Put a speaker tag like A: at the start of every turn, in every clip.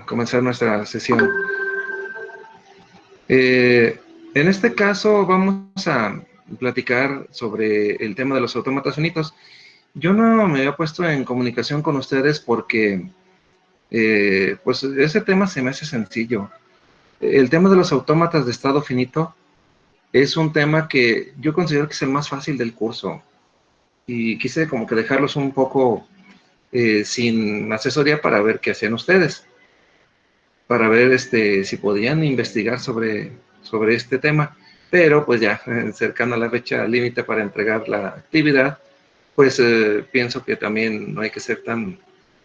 A: comenzar nuestra sesión. En este caso vamos a platicar sobre el tema de los autómatas finitos. Yo no me había puesto en comunicación con ustedes porque pues ese tema se me hace sencillo. El tema de los autómatas de estado finito es un tema que yo considero que es el más fácil del curso y quise como que dejarlos un poco sin asesoría para ver qué hacían ustedes, para ver si podían investigar sobre este tema, pero pues ya cercana a la fecha límite para entregar la actividad, pues pienso que también no hay que ser tan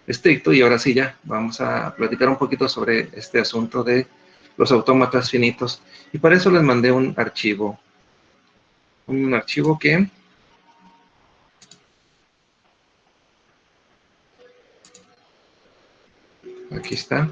A: estricto y ahora sí ya vamos a platicar un poquito sobre este asunto de los autómatas finitos y para eso les mandé un archivo que aquí está.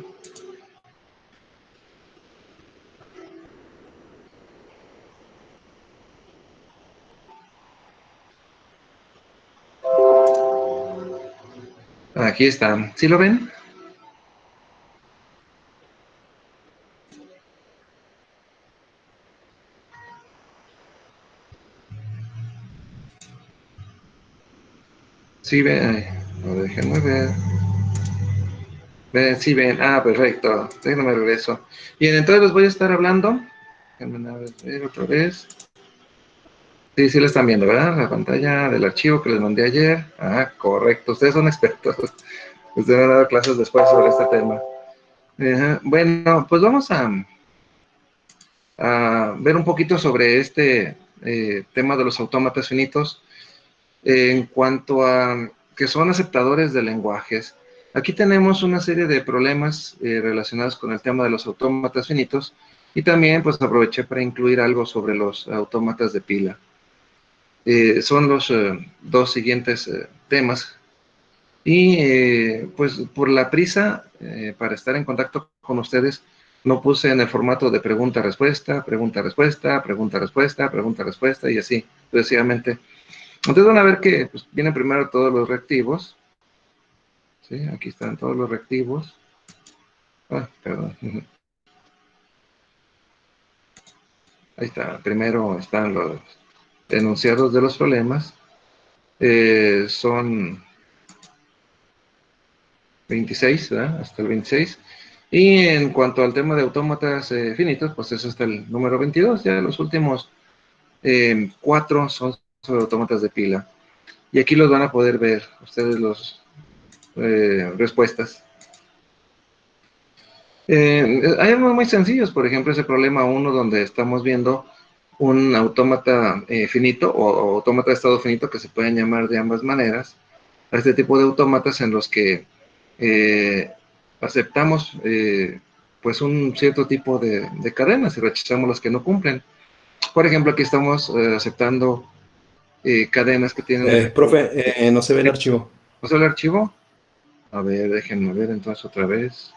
A: Aquí está. ¿Sí lo ven? Sí ven. No, déjenme ver. Sí ven. Ah, perfecto. Déjenme regreso. Bien, entonces les voy a estar hablando. Déjenme ver otra vez. Sí, sí lo están viendo, ¿verdad? La pantalla del archivo que les mandé ayer. Ah, correcto. Ustedes son expertos. Ustedes han dado clases después sobre este tema. Bueno, pues vamos a ver un poquito sobre este tema de los autómatas finitos en cuanto a que son aceptadores de lenguajes. Aquí tenemos una serie de problemas relacionados con el tema de los autómatas finitos y también pues aproveché para incluir algo sobre los autómatas de pila. Son los dos siguientes temas y pues por la prisa para estar en contacto con ustedes no puse en el formato de pregunta-respuesta, pregunta-respuesta, pregunta-respuesta, pregunta-respuesta y así sucesivamente. Entonces van a ver que pues, vienen primero todos los reactivos. ¿Sí? Aquí están todos los reactivos. Ah, perdón. Ahí está. Primero están los enunciados de los problemas. Son 26, ¿verdad? Hasta el 26. Y en cuanto al tema de autómatas finitos, pues es hasta el número 22. Ya los últimos 4 son sobre autómatas de pila. Y aquí los van a poder ver ustedes los respuestas. Hay algo muy sencillos, por ejemplo, ese problema 1 donde estamos viendo un autómata finito o autómata de estado finito que se pueden llamar de ambas maneras, a este tipo de autómatas en los que aceptamos pues un cierto tipo de cadenas y rechazamos las que no cumplen. Por ejemplo, aquí estamos aceptando cadenas que tienen...
B: Profe, no se ve el archivo.
A: ¿No sale el archivo? A ver, déjenme ver entonces otra vez.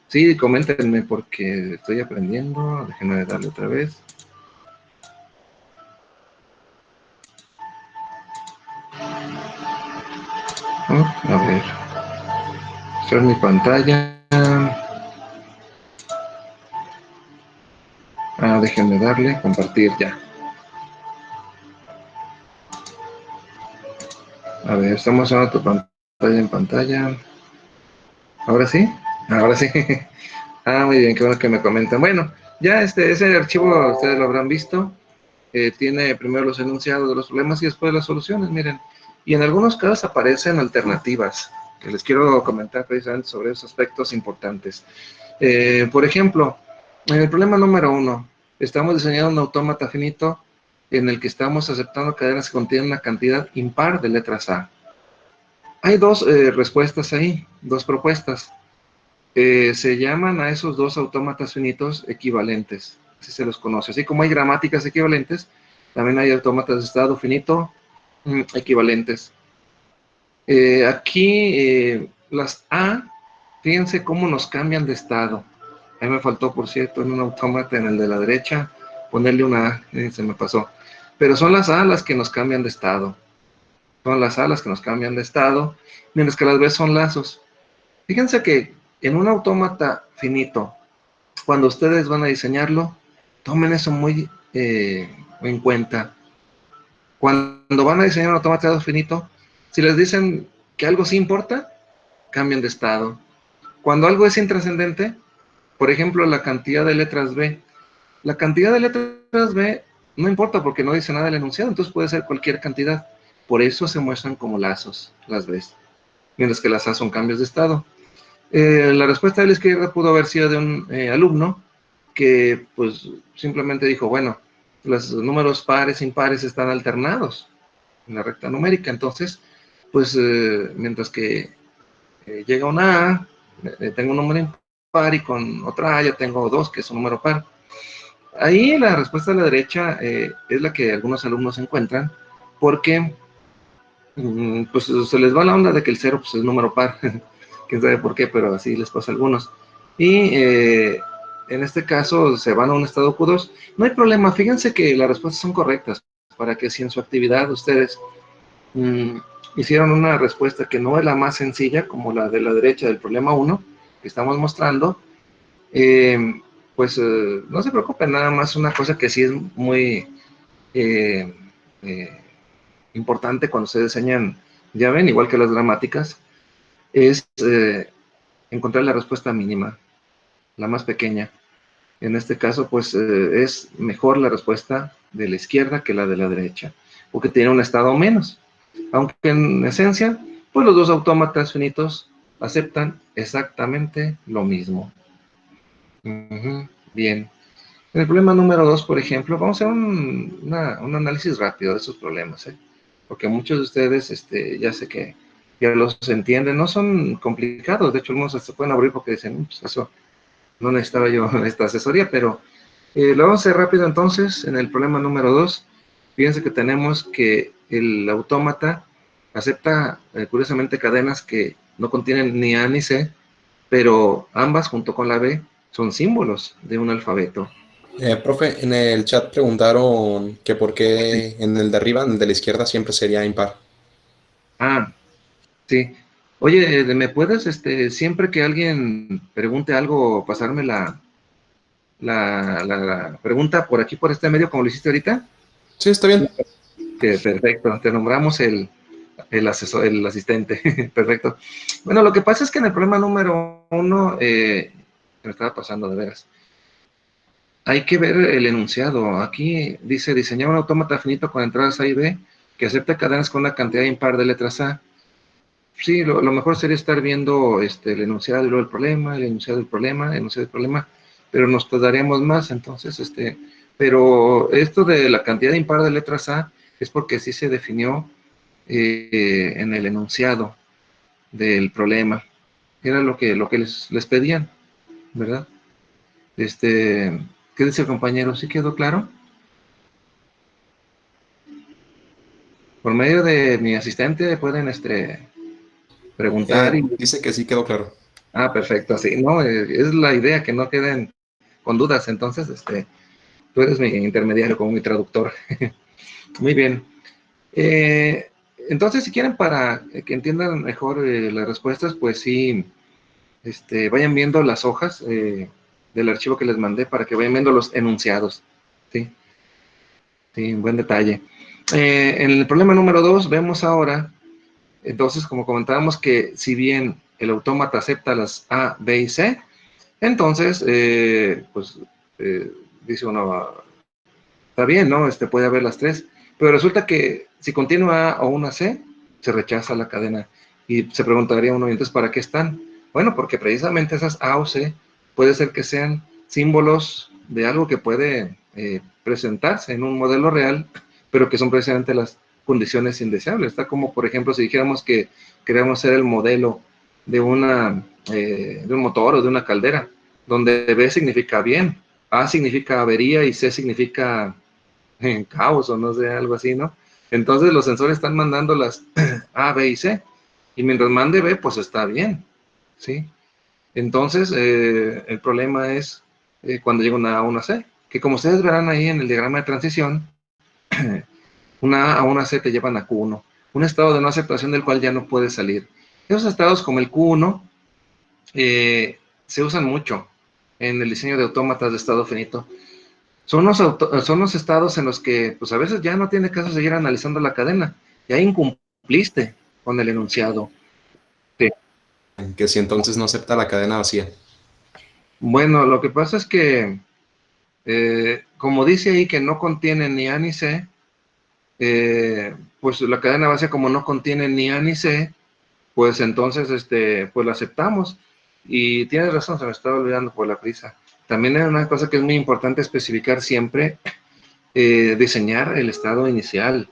A: Sí, coméntenme porque estoy aprendiendo. Déjenme darle otra vez. A ver. Esta es mi pantalla. Déjenme darle, compartir ya. A ver, estamos usando tu pantalla en pantalla. ¿Ahora sí? Ahora sí. Muy bien, qué bueno que me comentan. Bueno, ya ese archivo ustedes lo habrán visto. Tiene primero los enunciados de los problemas y después las soluciones, miren. Y en algunos casos aparecen alternativas, que les quiero comentar precisamente sobre esos aspectos importantes. Por ejemplo, en el problema número 1, estamos diseñando un autómata finito en el que estamos aceptando cadenas que contienen una cantidad impar de letras A. Hay dos respuestas ahí, dos propuestas. Se llaman a esos dos autómatas finitos equivalentes, así se los conoce. Así como hay gramáticas equivalentes, también hay autómatas de estado finito equivalentes. Aquí las A, fíjense cómo nos cambian de estado. A mí me faltó, por cierto, en un autómata en el de la derecha, ponerle una A, se me pasó. Pero son las A las que nos cambian de estado. Son las A las que nos cambian de estado, mientras que las B son lazos. Fíjense que en un autómata finito, cuando ustedes van a diseñarlo, tomen eso muy en cuenta. Cuando van a diseñar un autómata finito, si les dicen que algo sí importa, cambian de estado. Cuando algo es intrascendente, por ejemplo, la cantidad de letras B. La cantidad de letras B no importa porque no dice nada del enunciado, entonces puede ser cualquier cantidad. Por eso se muestran como lazos las B, mientras que las A son cambios de estado. La respuesta de la izquierda pudo haber sido de un alumno que pues simplemente dijo, bueno, los números pares e impares están alternados en la recta numérica, entonces, pues mientras que llega una A, tengo un número impar y con otra A ya tengo dos, que es un número par. Ahí la respuesta de la derecha es la que algunos alumnos encuentran, porque pues se les va la onda de que el cero pues, es número par. Quién sabe por qué, pero así les pasa a algunos. Y en este caso se van a un estado Q2. No hay problema, fíjense que las respuestas son correctas, para que si en su actividad ustedes mmm, hicieron una respuesta que no es la más sencilla, como la de la derecha del problema 1, que estamos mostrando, pues no se preocupen, nada más una cosa que sí es muy eh, eh, importante cuando se diseñan, ya ven, igual que las gramáticas, es encontrar la respuesta mínima, la más pequeña. En este caso, pues es mejor la respuesta de la izquierda que la de la derecha, porque tiene un estado menos. Aunque en esencia, pues los dos autómatas finitos aceptan exactamente lo mismo. Bien. En el problema número 2, por ejemplo, vamos a hacer un análisis rápido de esos problemas, ¿eh? Porque muchos de ustedes, ya sé que ya los entienden, no son complicados, de hecho algunos se pueden abrir porque dicen, pues eso, no necesitaba yo esta asesoría, pero lo vamos a hacer rápido entonces. En el problema número 2, fíjense que tenemos que el autómata acepta, curiosamente, cadenas que no contienen ni A ni C, pero ambas junto con la B son símbolos de un alfabeto.
B: Profe, en el chat preguntaron que por
A: Sí.
B: qué en el de arriba, en el de la izquierda, siempre sería impar.
A: Ah, sí. Oye, ¿me puedes, siempre que alguien pregunte algo, pasarme la pregunta por aquí, por este medio, como lo hiciste ahorita?
B: Sí, está bien.
A: Que perfecto, te nombramos el asesor, el asistente. Perfecto. Bueno, lo que pasa es que en el problema número 1, me estaba pasando de veras. Hay que ver el enunciado. Aquí dice diseñar un autómata finito con entradas A y B que acepte cadenas con una cantidad impar de letras A. Sí, lo mejor sería estar viendo el enunciado y luego el problema, el enunciado del problema, el enunciado del problema, pero nos tardaríamos más, entonces, pero esto de la cantidad impar de letras A es porque sí se definió en el enunciado del problema. Era lo que les pedían, ¿verdad? ¿Qué dice el compañero? ¿Sí quedó claro? Por medio de mi asistente pueden preguntar y...
B: Dice que sí quedó claro.
A: Ah, perfecto, sí, no, es la idea, que no queden con dudas, entonces, tú eres mi intermediario como mi traductor. Muy bien. Eh, entonces, si quieren, para que entiendan mejor las respuestas, pues sí, vayan viendo las hojas del archivo que les mandé para que vayan viendo los enunciados. Sí, sí, buen detalle. En el problema número 2 vemos ahora, entonces, como comentábamos, que si bien el autómata acepta las A, B y C, entonces, pues, dice uno, está bien, ¿no? Puede haber las tres, pero resulta que si contiene una A o una C, se rechaza la cadena. Y se preguntaría uno, entonces, ¿para qué están? Bueno, porque precisamente esas A o C puede ser que sean símbolos de algo que puede presentarse en un modelo real, pero que son precisamente las condiciones indeseables. Está como, por ejemplo, si dijéramos que queremos ser el modelo de de un motor o de una caldera, donde B significa bien, A significa avería y C significa caos o no sé, algo así, ¿no? Entonces los sensores están mandando las A, B y C, y mientras mande B, pues está bien, ¿sí? Entonces, el problema es cuando llega una A o una C, que como ustedes verán ahí en el diagrama de transición, una A o una C te llevan a Q1, un estado de no aceptación del cual ya no puedes salir. Esos estados como el Q1 se usan mucho en el diseño de autómatas de estado finito. Son los estados en los que, pues a veces ya no tiene caso seguir analizando la cadena, ya incumpliste con el enunciado. Sí.
B: Que si entonces no acepta la cadena vacía.
A: Bueno, lo que pasa es que, como dice ahí que no contiene ni A ni C, pues la cadena vacía como no contiene ni A ni C, pues entonces, pues la aceptamos. Y tienes razón, se me estaba olvidando por la prisa. También hay una cosa que es muy importante especificar siempre, diseñar el estado inicial.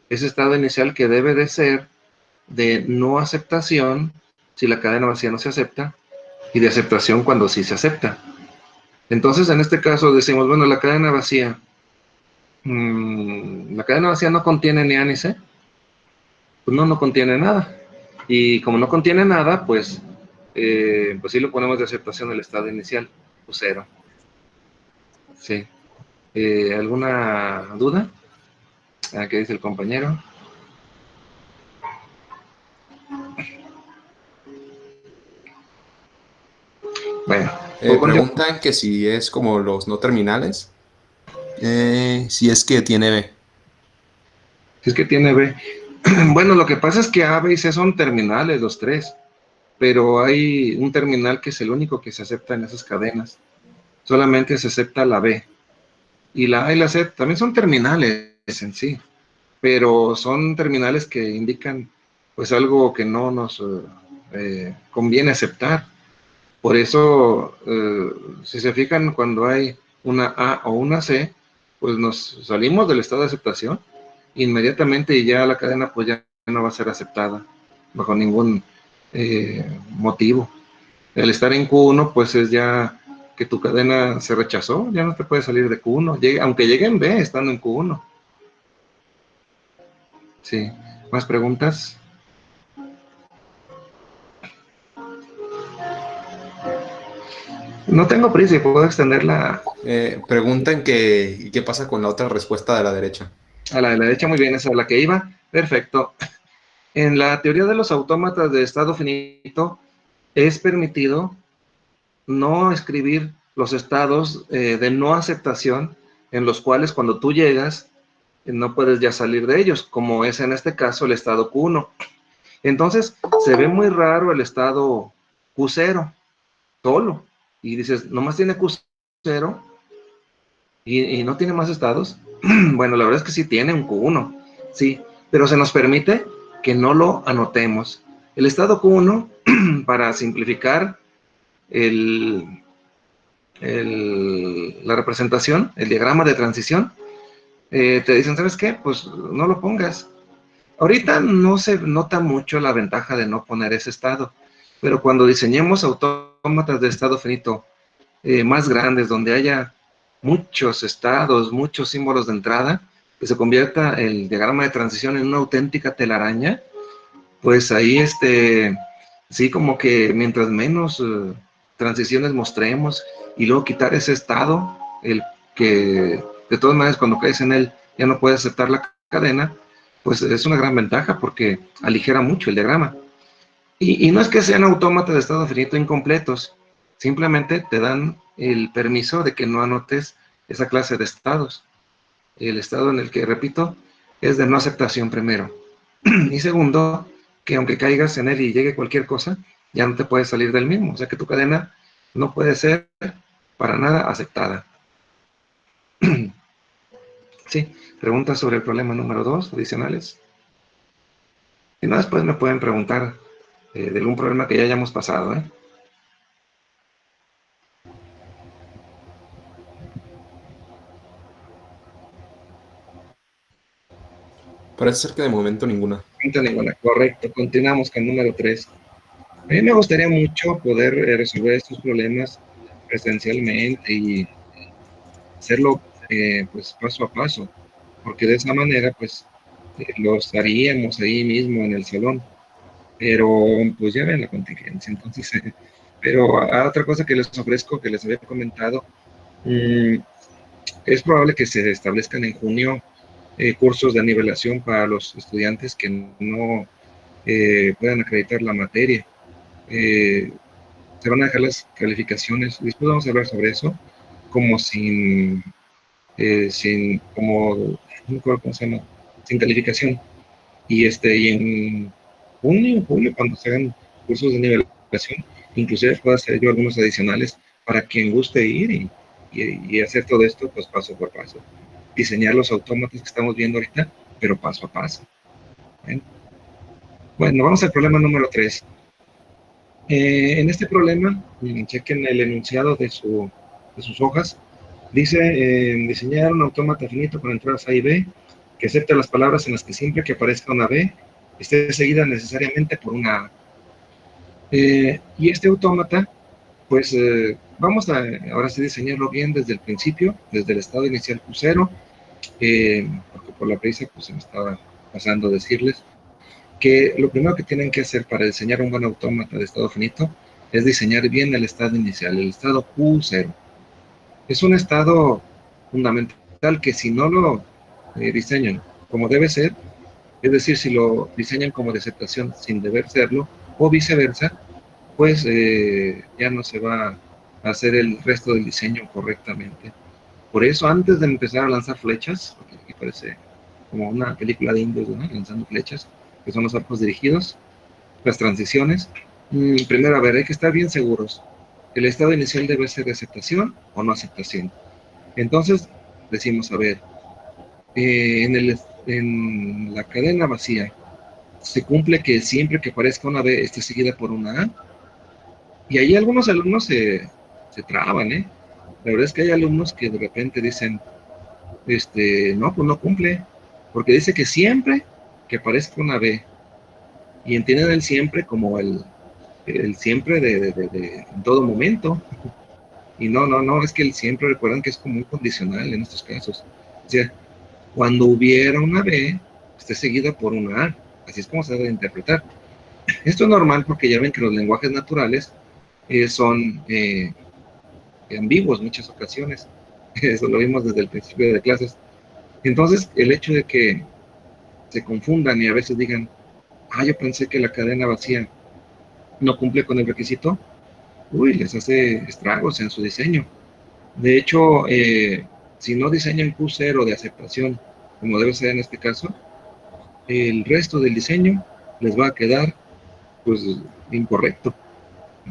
A: Ese estado inicial que debe de ser de no aceptación si la cadena vacía no se acepta y de aceptación cuando sí se acepta. Entonces, en este caso decimos, bueno, la cadena vacía no contiene ni A ni C. Pues no, no contiene nada. Y como no contiene nada, pues sí lo ponemos de aceptación el estado inicial, pues cero. Sí. ¿Alguna duda? ¿Qué dice el compañero? Bueno, pues
B: Preguntan que si es como los no terminales, si es que tiene B.
A: si es que tiene B. Bueno, lo que pasa es que A, B y C son terminales los tres, pero hay un terminal que es el único que se acepta en esas cadenas. Solamente se acepta la B. Y la A y la C también son terminales en sí, pero son terminales que indican pues algo que no nos conviene aceptar. Por eso, si se fijan, cuando hay una A o una C, pues nos salimos del estado de aceptación inmediatamente y ya la cadena pues ya no va a ser aceptada bajo ningún motivo. El estar en Q1 pues es ya que tu cadena se rechazó, ya no te puede salir de Q1, aunque llegue en B estando en Q1. Sí. ¿Más preguntas? No tengo prisa y puedo extenderla
B: Preguntan que qué pasa con la otra respuesta de la derecha.
A: a la de la derecha. Muy bien, esa es la que iba. Perfecto. En la teoría de los autómatas de estado finito, es permitido no escribir los estados de no aceptación en los cuales cuando tú llegas no puedes ya salir de ellos, como es en este caso el estado Q1. Entonces, se ve muy raro el estado Q0 solo. Y dices, nomás tiene Q0 y no tiene más estados. Bueno, la verdad es que sí tiene un Q1, sí, pero se nos permite que no lo anotemos. El estado Q1, para simplificar la representación, el diagrama de transición, te dicen, ¿sabes qué? Pues no lo pongas. Ahorita no se nota mucho la ventaja de no poner ese estado, pero cuando diseñemos autómatas de estado finito más grandes, donde haya muchos estados, muchos símbolos de entrada, que se convierta el diagrama de transición en una auténtica telaraña, pues ahí sí, como que mientras menos transiciones mostremos y luego quitar ese estado, el que de todas maneras cuando caes en él ya no puedes aceptar la cadena, pues es una gran ventaja porque aligera mucho el diagrama. Y no es que sean autómatas de estado finito incompletos, simplemente te dan el permiso de que no anotes esa clase de estados. El estado en el que, repito, es de no aceptación primero. Y segundo, que aunque caigas en él y llegue cualquier cosa, ya no te puedes salir del mismo. O sea que tu cadena no puede ser para nada aceptada. Sí, preguntas sobre el problema número 2, adicionales. Si no, después me pueden preguntar de algún problema que ya hayamos pasado, ¿eh?
B: Parece ser que de momento ninguna.
A: Ninguna. Correcto, continuamos con el número 3. A mí me gustaría mucho poder resolver estos problemas presencialmente y hacerlo pues paso a paso, porque de esa manera pues los haríamos ahí mismo en el salón, pero pues ya ven la contingencia, entonces, pero otra cosa que les ofrezco, que les había comentado, es probable que se establezcan en junio cursos de nivelación para los estudiantes que no puedan acreditar la materia. se van a dejar las calificaciones, después vamos a hablar sobre eso, como como, no me acuerdo cómo se llama, sin calificación. Y en junio, julio, cuando se hagan cursos de nivelación, inclusive puedo hacer yo algunos adicionales para quien guste ir y hacer todo esto, pues paso por paso. Diseñar los autómatas que estamos viendo ahorita, pero paso a paso. ¿Bien? Bueno, vamos al problema número 3. En este problema, chequen el enunciado de sus hojas. Dice, diseñar un autómata finito con entradas A y B, que acepte las palabras en las que siempre que aparezca una B, esté seguida necesariamente por una A. Y este autómata, pues vamos a ahora sí diseñarlo bien desde el principio, desde el estado inicial Q0, porque por la prisa pues se me estaba pasando decirles que lo primero que tienen que hacer para diseñar un buen autómata de estado finito es diseñar bien el estado inicial, el estado Q0. Es un estado fundamental que si no lo diseñan como debe ser, es decir, si lo diseñan como de aceptación sin deber serlo, o viceversa, pues ya no se va a hacer el resto del diseño correctamente. Por eso, antes de empezar a lanzar flechas, porque aquí parece como una película de indios, ¿no? Lanzando flechas, que son los arcos dirigidos, las transiciones, primero, a ver, hay que estar bien seguros. El estado inicial debe ser de aceptación o no aceptación. Entonces, decimos, a ver, en la cadena vacía, se cumple que siempre que aparezca una B esté seguida por una A. Y ahí algunos alumnos se traban, ¿eh? La verdad es que hay alumnos que de repente dicen, no, pues no cumple, porque dice que siempre que aparezca una B, y entienden el siempre como el siempre en todo momento. Y no, es que el siempre, recuerdan que es como un condicional en estos casos. O sea, cuando hubiera una B, esté seguida por una A. Así es como se debe interpretar. Esto es normal porque ya ven que los lenguajes naturales son ambiguos en muchas ocasiones. Eso lo vimos desde el principio de clases. Entonces, el hecho de que se confundan y a veces digan, yo pensé que la cadena vacía no cumple con el requisito, les hace estragos en su diseño. De hecho, si no diseñan Q0 de aceptación, como debe ser en este caso, el resto del diseño les va a quedar, pues, incorrecto.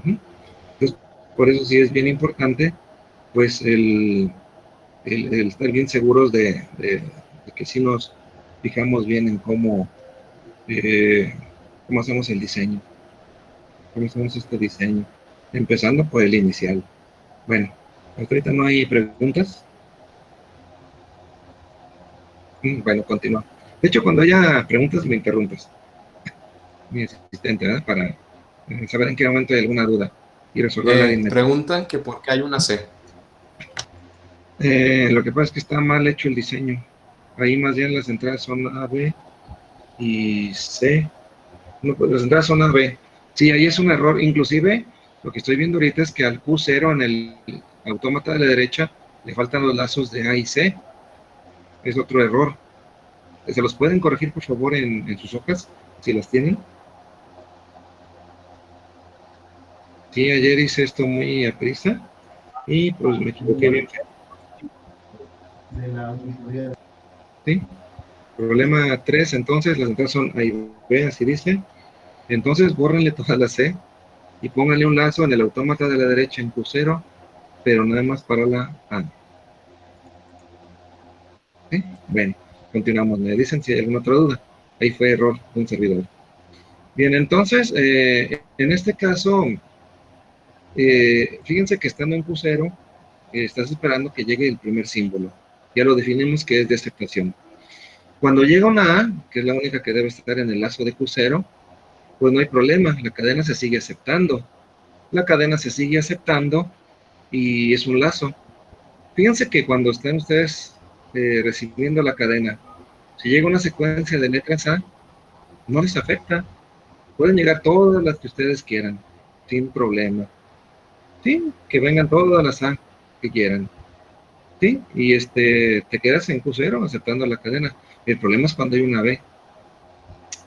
A: Entonces, por eso sí es bien importante, pues, el estar bien seguros de que sí nos fijamos bien en cómo hacemos el diseño, cómo hacemos este diseño, empezando por el inicial. Bueno, ahorita no hay preguntas. Bueno, continúa. De hecho, cuando haya preguntas, me interrumpes. Mi asistente, ¿verdad? Para saber en qué momento hay alguna duda y resolverla de inmediato.
B: Preguntan que por qué hay una C.
A: Lo que pasa es que está mal hecho el diseño. Ahí más bien las entradas son A, B y C. No, pues las entradas son A, B. Sí, ahí es un error. Inclusive, lo que estoy viendo ahorita es que al Q0 en el autómata de la derecha le faltan los lazos de A y C. Es otro error. ¿Se los pueden corregir, por favor, en sus hojas, si las tienen? Sí, ayer hice esto muy a prisa y pues me equivoqué bien. ¿Sí? Problema 3, entonces las entradas son A y B, así dice. Entonces bórrenle toda la C y pónganle un lazo en el autómata de la derecha en Q0, pero nada más para la A. ¿Sí? Bueno, continuamos. Me dicen si hay alguna otra duda. Ahí fue error de un servidor. Bien, entonces, en este caso, fíjense que estando en Q0, estás esperando que llegue el primer símbolo. Ya lo definimos que es de aceptación. Cuando llega una A, que es la única que debe estar en el lazo de Q0, pues no hay problema, la cadena se sigue aceptando. La cadena se sigue aceptando y es un lazo. Fíjense que cuando estén ustedes recibiendo la cadena, si llega una secuencia de letras A, no les afecta. Pueden llegar todas las que ustedes quieran, sin problema. Sí, que vengan todas las A que quieran. Sí, y te quedas en Q0 aceptando la cadena. El problema es cuando hay una B.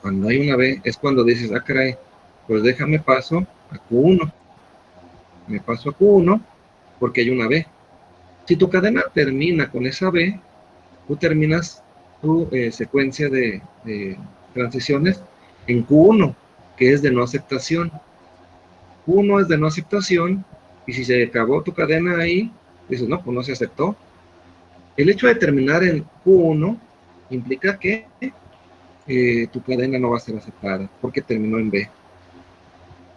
A: Cuando hay una B es cuando dices, caray, pues déjame paso a Q1. me paso a Q1 porque hay una B. Si tu cadena termina con esa B, tú terminas tu secuencia de transiciones en Q1, que es de no aceptación. Q1 es de no aceptación, y si se acabó tu cadena ahí, dices, no, pues no se aceptó. El hecho de terminar en Q1 implica que tu cadena no va a ser aceptada, porque terminó en B.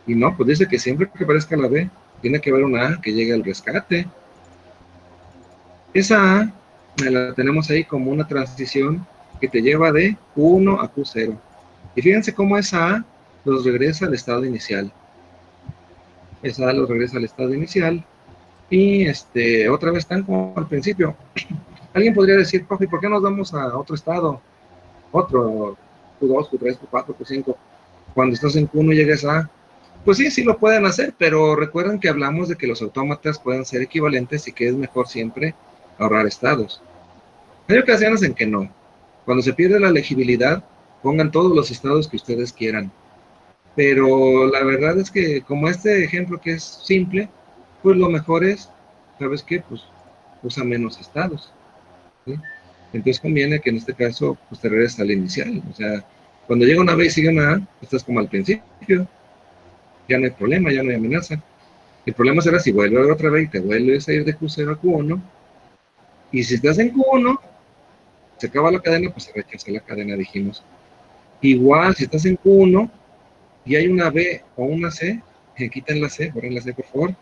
A: Y no, pues dice que siempre que aparezca la B, tiene que haber una A que llegue al rescate. Esa A la tenemos ahí como una transición que te lleva de Q1 a Q0. Y fíjense cómo esa A los regresa al estado inicial. Esa A los regresa al estado inicial y otra vez están como al principio. Alguien podría decir, profe, ¿por qué nos vamos a otro estado? Otro, Q2, Q3, Q4, Q5. Cuando estás en Q1 llegas a... Pues sí, sí lo pueden hacer, pero recuerden que hablamos de que los autómatas pueden ser equivalentes y que es mejor siempre ahorrar estados. Hay ocasiones en que no. Cuando se pierde la legibilidad, pongan todos los estados que ustedes quieran. Pero la verdad es que como este ejemplo que es simple, pues lo mejor es, ¿sabes qué? Pues usa menos estados. ¿Sí? Entonces conviene que en este caso pues te regreses al inicial. O sea, cuando llega una B y sigue una A, estás como al principio. Ya no hay problema, ya no hay amenaza. El problema será si vuelve a ver otra vez y te vuelves a ir de Q0 a Q1. Y si estás en Q1, se acaba la cadena, pues se rechaza la cadena, dijimos. Igual, si estás en Q1 y hay una B o una C, quiten la C, borren la C, por favor.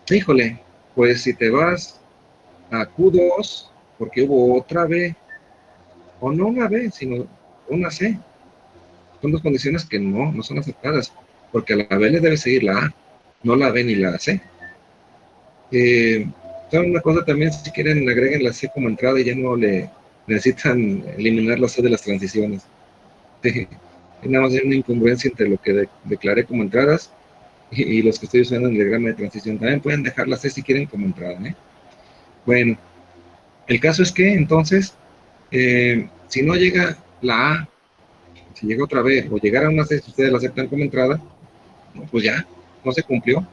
A: Híjole, pues si te vas a Q2, porque hubo otra B, o no una B, sino una C, son dos condiciones que no son aceptadas, porque a la B le debe seguir la A, no la B ni la C. ¿Saben una cosa también? Si quieren, agreguen la C como entrada y ya no le necesitan eliminar la C de las transiciones. Nada más hay una incongruencia entre lo que declaré como entradas y los que estoy usando en el diagrama de transición. También pueden dejar la C si quieren como entrada. Bueno, el caso es que entonces, si no llega la A, si llega otra B o llegara una C, si ustedes la aceptan como entrada, pues ya, no se cumplió.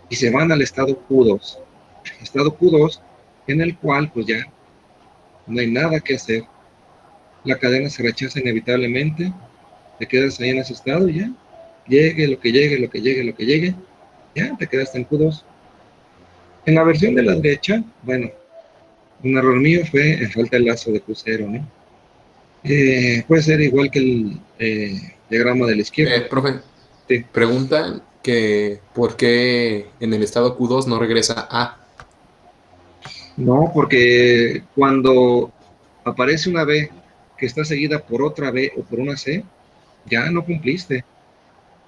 A: Y se van al estado Q2. Estado Q2 en el cual pues ya no hay nada que hacer. La cadena se rechaza inevitablemente, te quedas ahí en ese estado y ya, llegue lo que llegue, lo que llegue, lo que llegue, ya te quedaste en Q2. En la versión de la derecha, bueno, un error mío fue falta el lazo de Q0, ¿no? Puede ser igual que el diagrama de la izquierda.
B: Profe,
A: Sí.
B: preguntan que por qué en el estado Q2 no regresa A.
A: No, porque cuando aparece una B que está seguida por otra B o por una C, ya no cumpliste.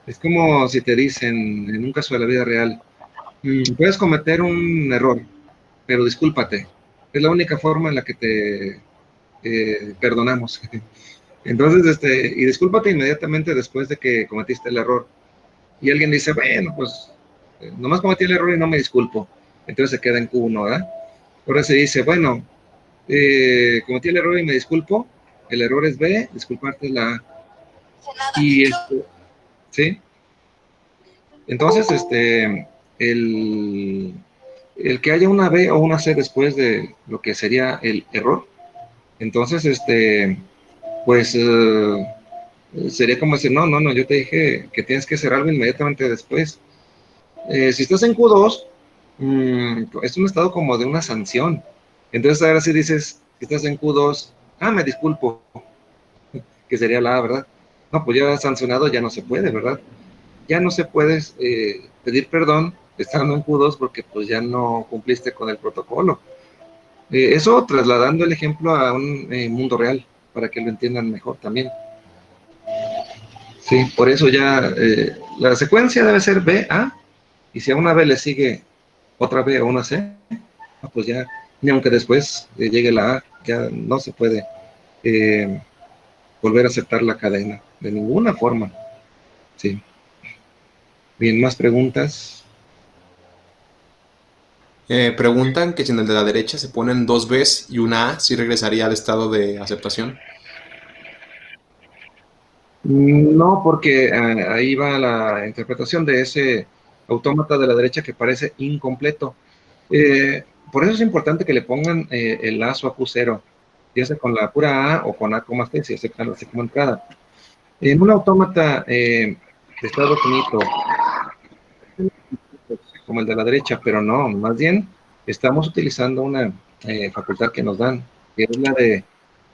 A: Es como si te dicen, en un caso de la vida real, puedes cometer un error, pero discúlpate. Es la única forma en la que te perdonamos. Entonces, y discúlpate inmediatamente después de que cometiste el error. Y alguien dice, bueno, pues nomás cometí el error y no me disculpo. Entonces se queda en Q1, ¿verdad? Ahora se dice, bueno, cometí el error y me disculpo. El error es B, disculparte es la A. Y ¿sí? Entonces, el, el que haya una B o una C después de lo que sería el error, entonces, pues sería como decir, no, yo te dije que tienes que hacer algo inmediatamente después. Si estás en Q2, es un estado como de una sanción. Entonces ahora sí dices, si estás en Q2, me disculpo, que sería la A, ¿verdad? No, pues ya sancionado ya no se puede, ¿verdad? Ya no se puede pedir perdón estando en Q2 porque pues ya no cumpliste con el protocolo. Eso trasladando el ejemplo a un mundo real, para que lo entiendan mejor también. Sí, por eso ya la secuencia debe ser B, A, y si a una B le sigue otra B o una C, pues ya, ni aunque después llegue la A, ya no se puede eh, volver a aceptar la cadena, de ninguna forma. Sí. Bien, más preguntas.
B: Preguntan que si en el de la derecha se ponen dos Bs y una A, ¿sí regresaría al estado de aceptación?
A: No, porque ahí va la interpretación de ese. autómata de la derecha que parece incompleto. Por eso es importante que le pongan el lazo a Q0, ya sea con la pura A o con A, C, si hace como entrada. En un autómata de estado finito, como el de la derecha, pero no, más bien estamos utilizando una facultad que nos dan, que es la de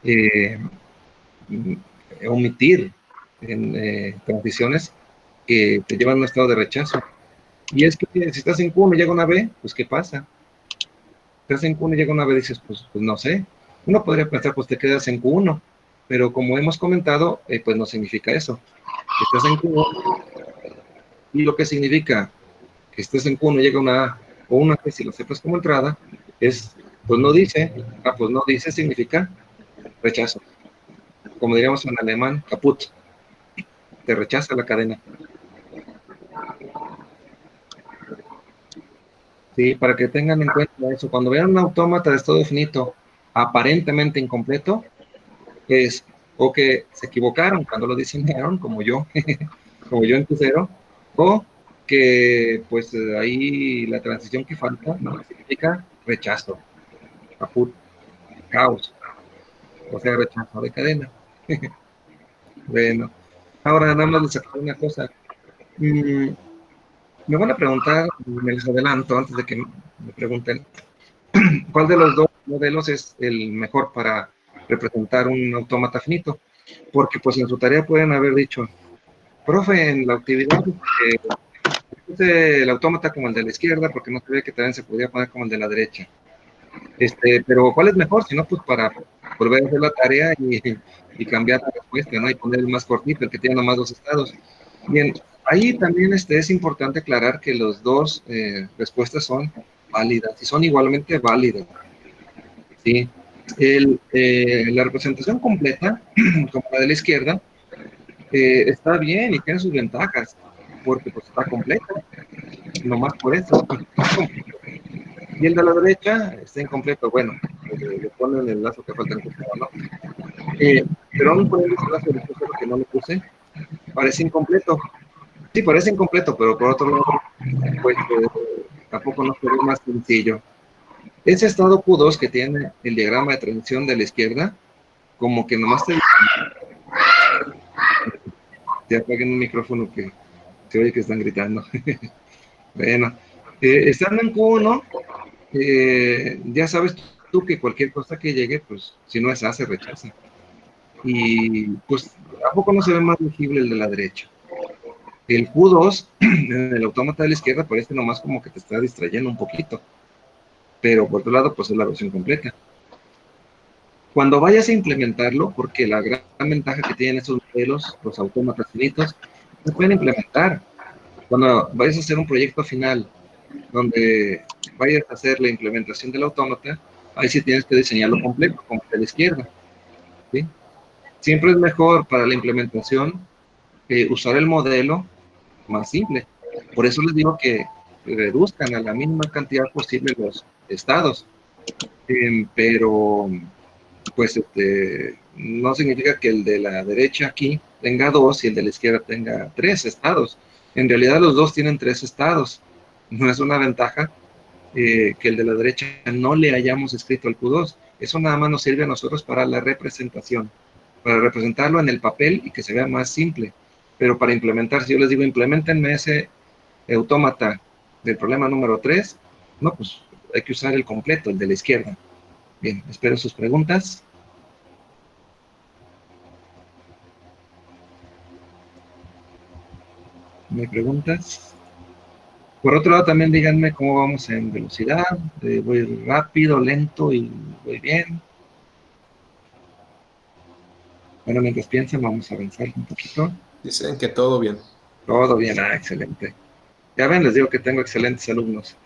A: eh, omitir en transiciones que te llevan a un estado de rechazo. Y es que si estás en Q1 y llega una B, pues ¿qué pasa? Estás en Q1 y llega una B, dices, pues no sé. Uno podría pensar, pues te quedas en Q1, pero como hemos comentado, pues no significa eso. Estás en Q1 y lo que significa que estés en Q1 y llega una A o una B, si lo sepas como entrada, es, pues no dice, pues no dice significa rechazo. Como diríamos en alemán, kaput, te rechaza la cadena. Sí, para que tengan en cuenta eso. Cuando vean un autómata de estado finito aparentemente incompleto, es o que se equivocaron cuando lo diseñaron, como yo, como yo en Q0, o que pues ahí la transición que falta significa rechazo, caput, caos, o sea, rechazo de cadena. Bueno, ahora nada más les saco una cosa. Me van a preguntar, me les adelanto antes de que me pregunten, ¿cuál de los dos modelos es el mejor para representar un autómata finito? Porque pues en su tarea pueden haber dicho, profe, en la actividad puse el autómata como el de la izquierda porque no sabía que también se podía poner como el de la derecha. Pero ¿cuál es mejor? Si no, pues para volver a hacer la tarea y cambiar la respuesta, ¿no? Y poner el más cortito, el que tiene nomás dos estados. Bien, ahí también es importante aclarar que las dos respuestas son válidas y son igualmente válidas. ¿Sí? La representación completa, como la de la izquierda, está bien y tiene sus ventajas, porque pues está completa, nomás por eso. Y el de la derecha está incompleto, bueno, le ponen el lazo que falta en el ¿no? Pero aún poniendo ese lazo de crucero que no le puse, parece incompleto. Sí, parece incompleto, pero por otro lado, pues tampoco no sería más sencillo. Ese estado Q2 que tiene el diagrama de transición de la izquierda, como que nomás te apaguen un micrófono que se oye que están gritando. Bueno, estando en Q1, ya sabes tú que cualquier cosa que llegue, pues si no es A, se rechaza. Y pues, ¿a poco no se ve más legible el de la derecha? El Q2, en el autómata de la izquierda, parece nomás como que te está distrayendo un poquito. Pero por otro lado, pues es la versión completa. Cuando vayas a implementarlo, porque la gran ventaja que tienen estos modelos, los autómatas finitos, se pueden implementar. Cuando vayas a hacer un proyecto final donde vayas a hacer la implementación del autómata, ahí sí tienes que diseñarlo completo, como de la izquierda. ¿Sí? Siempre es mejor para la implementación usar el modelo más simple. Por eso les digo que reduzcan a la mínima cantidad posible los estados. Pero pues no significa que el de la derecha aquí tenga dos y el de la izquierda tenga tres estados. En realidad los dos tienen tres estados. No es una ventaja que el de la derecha no le hayamos escrito al Q2. Eso nada más nos sirve a nosotros para la representación, para representarlo en el papel y que se vea más simple. Pero para implementar, si yo les digo, implementenme ese autómata del problema número 3, no, pues hay que usar el completo, el de la izquierda. Bien, espero sus preguntas. ¿No hay preguntas? Por otro lado, también díganme cómo vamos en velocidad. ¿Voy rápido, lento y voy bien? Bueno, mientras piensan, vamos a avanzar un poquito.
B: Dicen que todo bien.
A: Todo bien, excelente. Ya ven, les digo que tengo excelentes alumnos.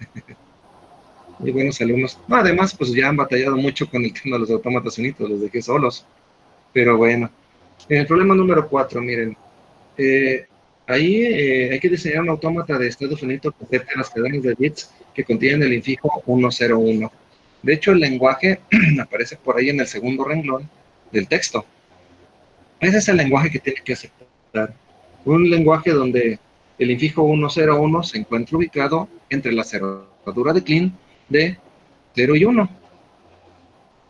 A: Muy buenos alumnos. No, además, pues ya han batallado mucho con el tema de los autómatas finitos, los dejé solos. Pero bueno. En el problema número 4, miren. Ahí hay que diseñar un autómata de estado finito que acepte las cadenas de bits que contienen el infijo 101. De hecho, el lenguaje aparece por ahí en el segundo renglón del texto. Ese es el lenguaje que tiene que aceptar. Un lenguaje donde El infijo 101 se encuentra ubicado entre la cerradura de Kleene de 0 y 1.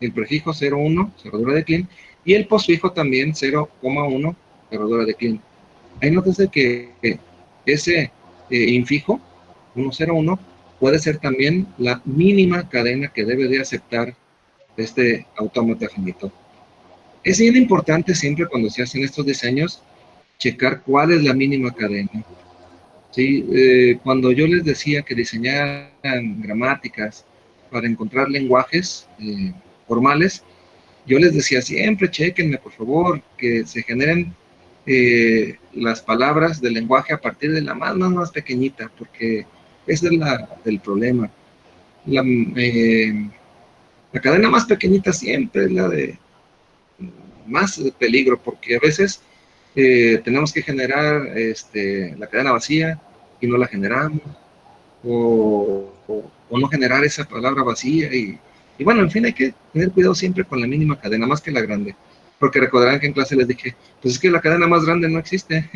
A: El prefijo 01, cerradura de Kleene, y el posfijo también 0,1, cerradura de Kleene. Ahí nótese que ese infijo 101 puede ser también la mínima cadena que debe de aceptar este autómata finito. Es bien importante siempre cuando se hacen estos diseños checar cuál es la mínima cadena. ¿Sí? Cuando yo les decía que diseñaran gramáticas para encontrar lenguajes formales, yo les decía siempre, chequenme por favor, que se generen las palabras del lenguaje a partir de la más pequeñita, porque ese es el problema. La cadena más pequeñita siempre es la de más peligro, porque a veces tenemos que generar la cadena vacía y no la generamos, o no generar esa palabra vacía, y bueno, en fin, hay que tener cuidado siempre con la mínima cadena, más que la grande, porque recordarán que en clase les dije, pues es que la cadena más grande no existe,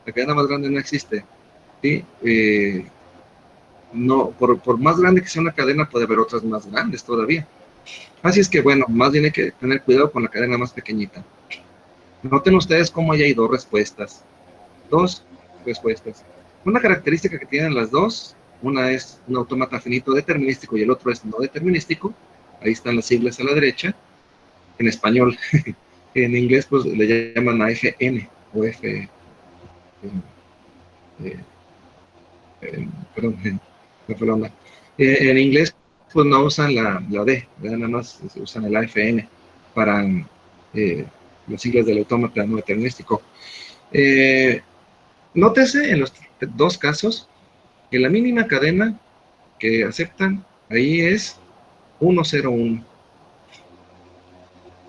A: la cadena más grande no existe, ¿sí? No, por más grande que sea una cadena, puede haber otras más grandes todavía. Así es que, bueno, más bien hay que tener cuidado con la cadena más pequeñita. Noten ustedes cómo ahí hay dos respuestas. Dos respuestas. Una característica que tienen las dos, una es un autómata finito determinístico y el otro es no determinístico. Ahí están las siglas a la derecha, en español. En inglés, pues, le llaman AFN o F... perdón, me fue la onda. En inglés, pues no usan la D, nada más usan el AFN para las siglas del autómata no determinístico. Nótese en los dos casos que la mínima cadena que aceptan ahí es 101.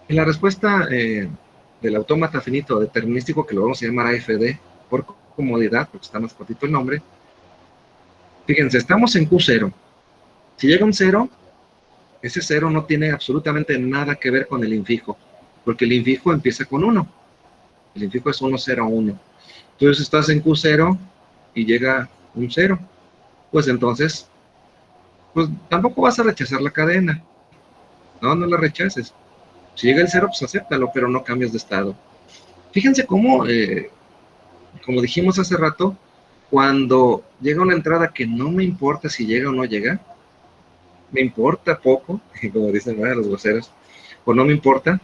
A: En la respuesta del autómata finito determinístico, que lo vamos a llamar AFD por comodidad, porque está más cortito el nombre, fíjense, estamos en Q0. Si llega un 0, ese 0 no tiene absolutamente nada que ver con el infijo, porque el infijo empieza con 1. El infijo es 101. Entonces estás en Q0 y llega un 0. Pues entonces, pues tampoco vas a rechazar la cadena. No la rechaces. Si llega el 0, pues acéptalo, pero no cambies de estado. Fíjense cómo, como dijimos hace rato, cuando llega una entrada que no me importa si llega o no llega, me importa poco, como dicen los groseros, o no me importa,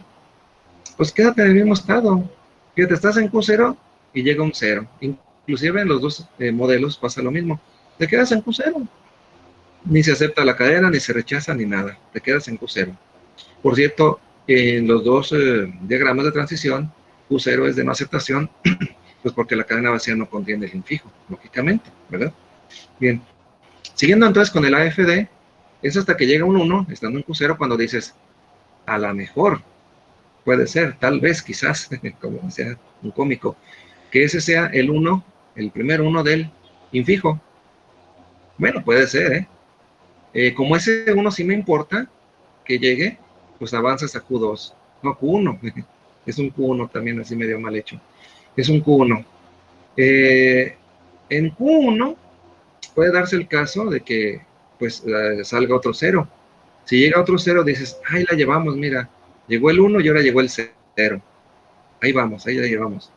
A: pues quédate en el mismo estado. Fíjate, estás en Q0 y llega un 0. Inclusive en los dos modelos pasa lo mismo. Te quedas en Q0. Ni se acepta la cadena, ni se rechaza, ni nada. Te quedas en Q0. Por cierto, en los dos diagramas de transición, Q0 es de no aceptación, pues porque la cadena vacía no contiene el infijo, lógicamente, ¿verdad? Bien. Siguiendo entonces con el AFD, es hasta que llega un 1, estando en Q0, cuando dices, a la mejor, puede ser, tal vez, quizás, como sea un cómico, que ese sea el 1, el primer 1 del infijo. Bueno, puede ser, como ese 1 sí me importa que llegue, pues avanzas a Q2, no Q1, es un Q1 también así medio mal hecho, es un Q1. En Q1 puede darse el caso de que pues salga otro 0. Si llega otro 0, dices, ahí la llevamos, mira, llegó el 1 y ahora llegó el 0. Ahí vamos, ahí la llevamos.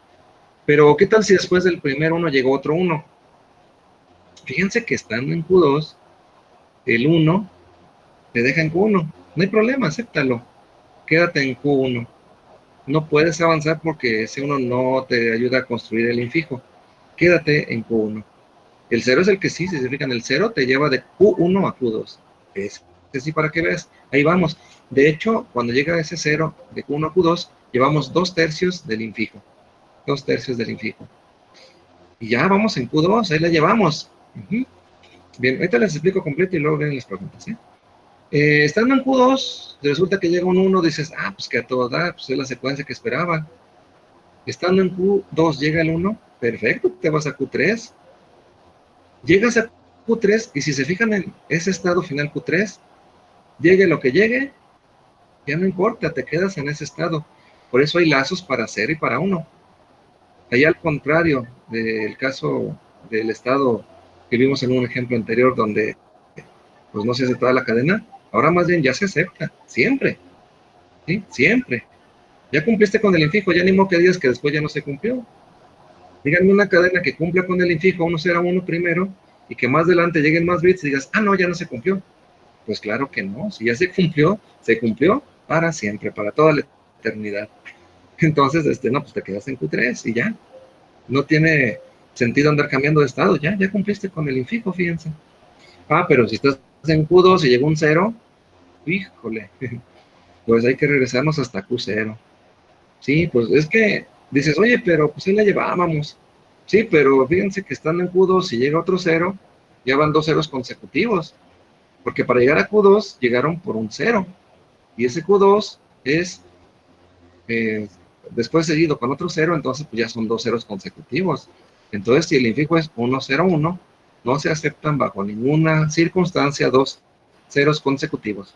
A: Pero, ¿qué tal si después del primer 1 llegó otro 1? Fíjense que estando en Q2, el 1 te deja en Q1. No hay problema, acéptalo. Quédate en Q1. No puedes avanzar porque ese 1 no te ayuda a construir el infijo. Quédate en Q1. El 0 es el que sí, si se fijan, el 0 te lleva de Q1 a Q2. Es sí, para que veas. Ahí vamos. De hecho, cuando llega ese 0 de Q1 a Q2, llevamos 2/3 del infijo. 2/3 del infijo. Y ya vamos en Q2, ahí la llevamos. Bien, ahorita les explico completo y luego vienen las preguntas. Estando en Q2, resulta que llega un 1, dices, pues que a todo da, pues es la secuencia que esperaba. Estando en Q2 llega el 1, perfecto, te vas a Q3. Llegas a Q3 y si se fijan en ese estado final Q3, llegue lo que llegue, ya no importa, te quedas en ese estado. Por eso hay lazos para 0 y para 1. Ahí al contrario del caso del estado que vimos en un ejemplo anterior donde pues no se hace toda la cadena, ahora más bien ya se acepta, siempre, ¿sí? Siempre. Ya cumpliste con el infijo, ya ni modo que digas que después ya no se cumplió. Díganme una cadena que cumpla con el infijo 101 primero y que más adelante lleguen más bits y digas, ah, no, ya no se cumplió. Pues claro que no, si ya se cumplió para siempre, para toda la eternidad. Entonces, no, pues te quedas en Q3 y ya. No tiene sentido andar cambiando de estado, ya cumpliste con el infijo, fíjense. Ah, pero si estás en Q2 y llegó un 0, híjole, pues hay que regresarnos hasta Q0. Sí, pues es que dices, oye, pero pues ahí la llevábamos. Sí, pero fíjense que estando en Q2 y llega otro 0, ya van 2 ceros consecutivos. Porque para llegar a Q2 llegaron por un 0. Y ese Q2 es después seguido con otro 0, entonces pues ya son 2 ceros consecutivos. Entonces, si el infijo es 1, 0, 1, no se aceptan bajo ninguna circunstancia 2 ceros consecutivos.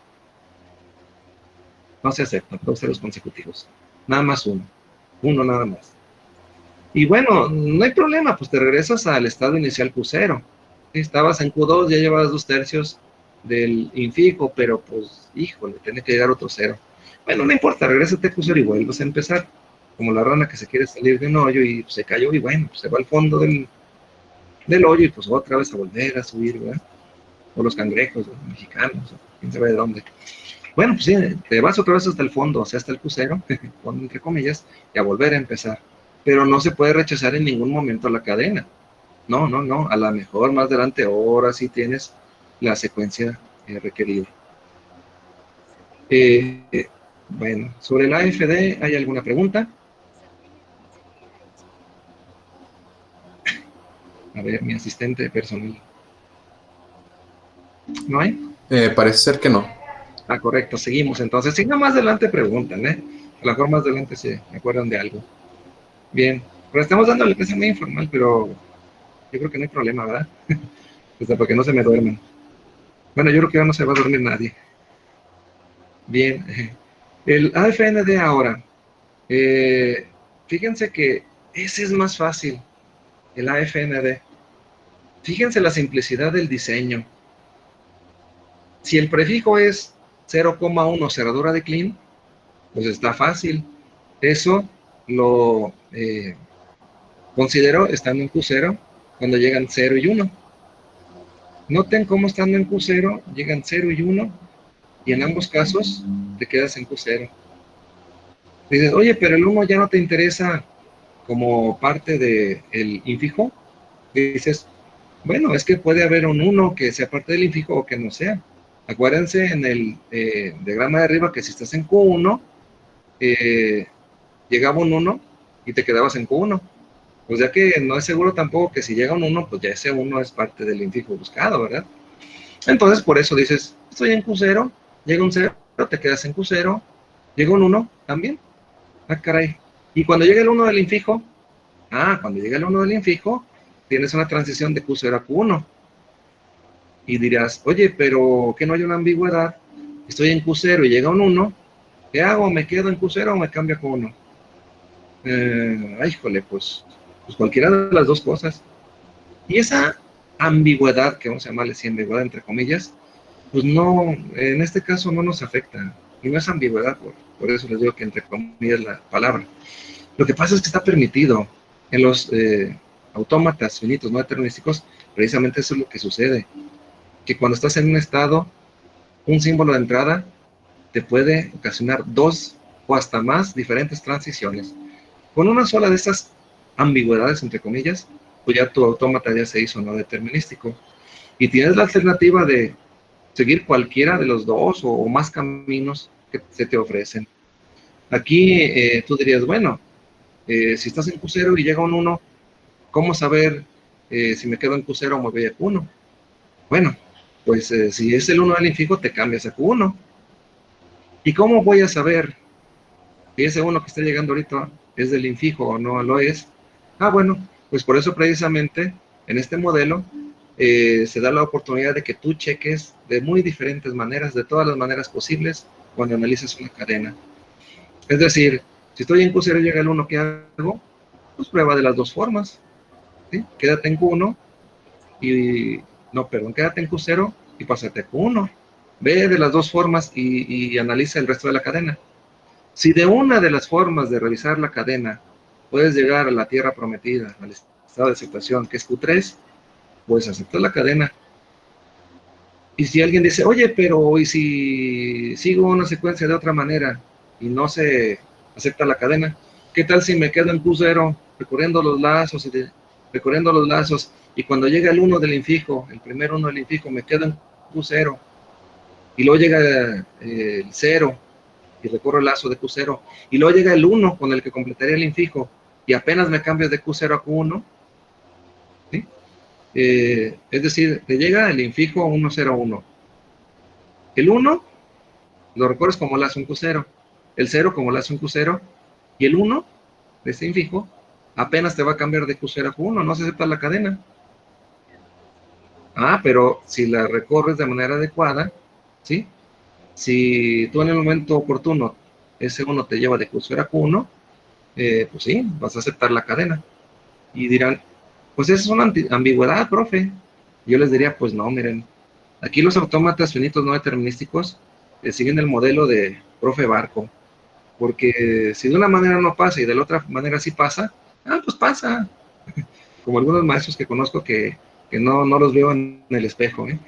A: No se aceptan 2 ceros consecutivos. Nada más uno. Uno nada más. Y bueno, no hay problema, pues te regresas al estado inicial Q0. Estabas en Q2, ya llevabas 2/3 del infijo, pero pues, híjole, tiene que llegar otro 0. Bueno, no importa, regrésate a Q0 y vuelves a empezar. Como la rana que se quiere salir de un hoyo y pues, se cayó y bueno, pues, se va al fondo del hoyo y pues otra vez a volver a subir, ¿verdad? O los cangrejos, los mexicanos, quién sabe de dónde. Bueno, pues sí, te vas otra vez hasta el fondo, o sea, hasta el Q0, entre comillas, y a volver a empezar. Pero no se puede rechazar en ningún momento la cadena. No, no, no, a lo mejor más adelante ahora sí tienes la secuencia requerida. Bueno, sobre el AFD, ¿hay alguna pregunta? A ver, mi asistente personal. ¿No hay?
B: Parece ser que no.
A: Ah, correcto, seguimos entonces. Si no, más adelante preguntan, ¿eh? A lo mejor más adelante se acuerdan de algo. Bien, pero estamos dando la clase muy informal, pero yo creo que no hay problema, ¿verdad? Hasta para que no se me duerman. Bueno, yo creo que ya no se va a dormir nadie. Bien, el AFND ahora. Fíjense que ese es más fácil, el AFND. Fíjense la simplicidad del diseño. Si el prefijo es 0,1 cerradura de Kleene, pues está fácil. Eso lo considero estando en Q0 cuando llegan 0 y 1. Noten cómo estando en Q0 llegan 0 y 1 y en ambos casos te quedas en Q0. Dices, oye, pero el 1 ya no te interesa como parte del infijo. Dices, bueno, es que puede haber un 1 que sea parte del infijo o que no sea. Acuérdense en el diagrama de arriba que si estás en Q1, llegaba un 1 y te quedabas en Q1. Pues ya que no es seguro tampoco que si llega un 1, pues ya ese 1 es parte del infijo buscado, ¿verdad? Entonces por eso dices, estoy en Q0, llega un 0, te quedas en Q0, llega un 1 también. Ah, caray. Y cuando llega el 1 del infijo, cuando llega el 1 del infijo, tienes una transición de Q0 a Q1. Y dirás, oye, pero que no hay una ambigüedad. Estoy en Q0 y llega un 1. ¿Qué hago? ¿Me quedo en Q0 o me cambio a Q1? Híjole, pues cualquiera de las dos cosas. Y esa ambigüedad, que vamos a llamarle así ambigüedad entre comillas, pues no, en este caso no nos afecta. Y no es ambigüedad, por eso les digo que entre comillas la palabra. Lo que pasa es que está permitido. En los autómatas finitos no determinísticos, precisamente eso es lo que sucede. Que cuando estás en un estado, un símbolo de entrada te puede ocasionar 2 o hasta más diferentes transiciones. Con una sola de estas ambigüedades, entre comillas, pues ya tu autómata ya se hizo no determinístico. Y tienes la alternativa de seguir cualquiera de los 2 o más caminos que se te ofrecen. Aquí tú dirías, bueno, si estás en Q0 y llega un 1, ¿cómo saber si me quedo en Q0 o me voy a Q1? Bueno, pues si es el 1 del infijo, te cambias a Q1. ¿Y cómo voy a saber si ese 1 que está llegando ahorita es del infijo o no lo es? Bueno, pues por eso precisamente en este modelo se da la oportunidad de que tú cheques de muy diferentes maneras, de todas las maneras posibles, cuando analizas una cadena. Es decir, si estoy en Q0 y llega el 1, ¿qué hago? Pues prueba de las dos formas. ¿sí? Quédate en Q1 y, no, perdón, quédate en Q0 y pásate a Q1. Ve de las dos formas y analiza el resto de la cadena. Si de una de las formas de revisar la cadena puedes llegar a la tierra prometida, al estado de aceptación, que es Q3, pues acepta la cadena. Y si alguien dice, oye, pero ¿y si sigo una secuencia de otra manera y no se acepta la cadena? ¿Qué tal si me quedo en Q0 recorriendo los lazos recorriendo los lazos y cuando llega el 1 del infijo, el primer 1 del infijo, me quedo en Q0 y luego llega el 0 y recorro el lazo de Q0 y luego llega el 1 con el que completaría el infijo y apenas me cambio de Q0 a Q1, ¿sí? Es decir, te llega el infijo 101. El 1 lo recorres como lazo en Q0, el 0 como lazo en Q0 y el 1 de este infijo apenas te va a cambiar de Q0 a Q1, no se acepta la cadena. Ah, pero si la recorres de manera adecuada, ¿sí? Si tú en el momento oportuno ese 1 te lleva de Q0 a Q1, pues sí, vas a aceptar la cadena. Y dirán, pues esa es una ambigüedad, profe. Yo les diría, pues no, miren, aquí los autómatas finitos no determinísticos siguen el modelo de profe Barco, porque si de una manera no pasa y de la otra manera sí pasa, pues pasa. Como algunos maestros que conozco que no los veo en el espejo, ¿eh?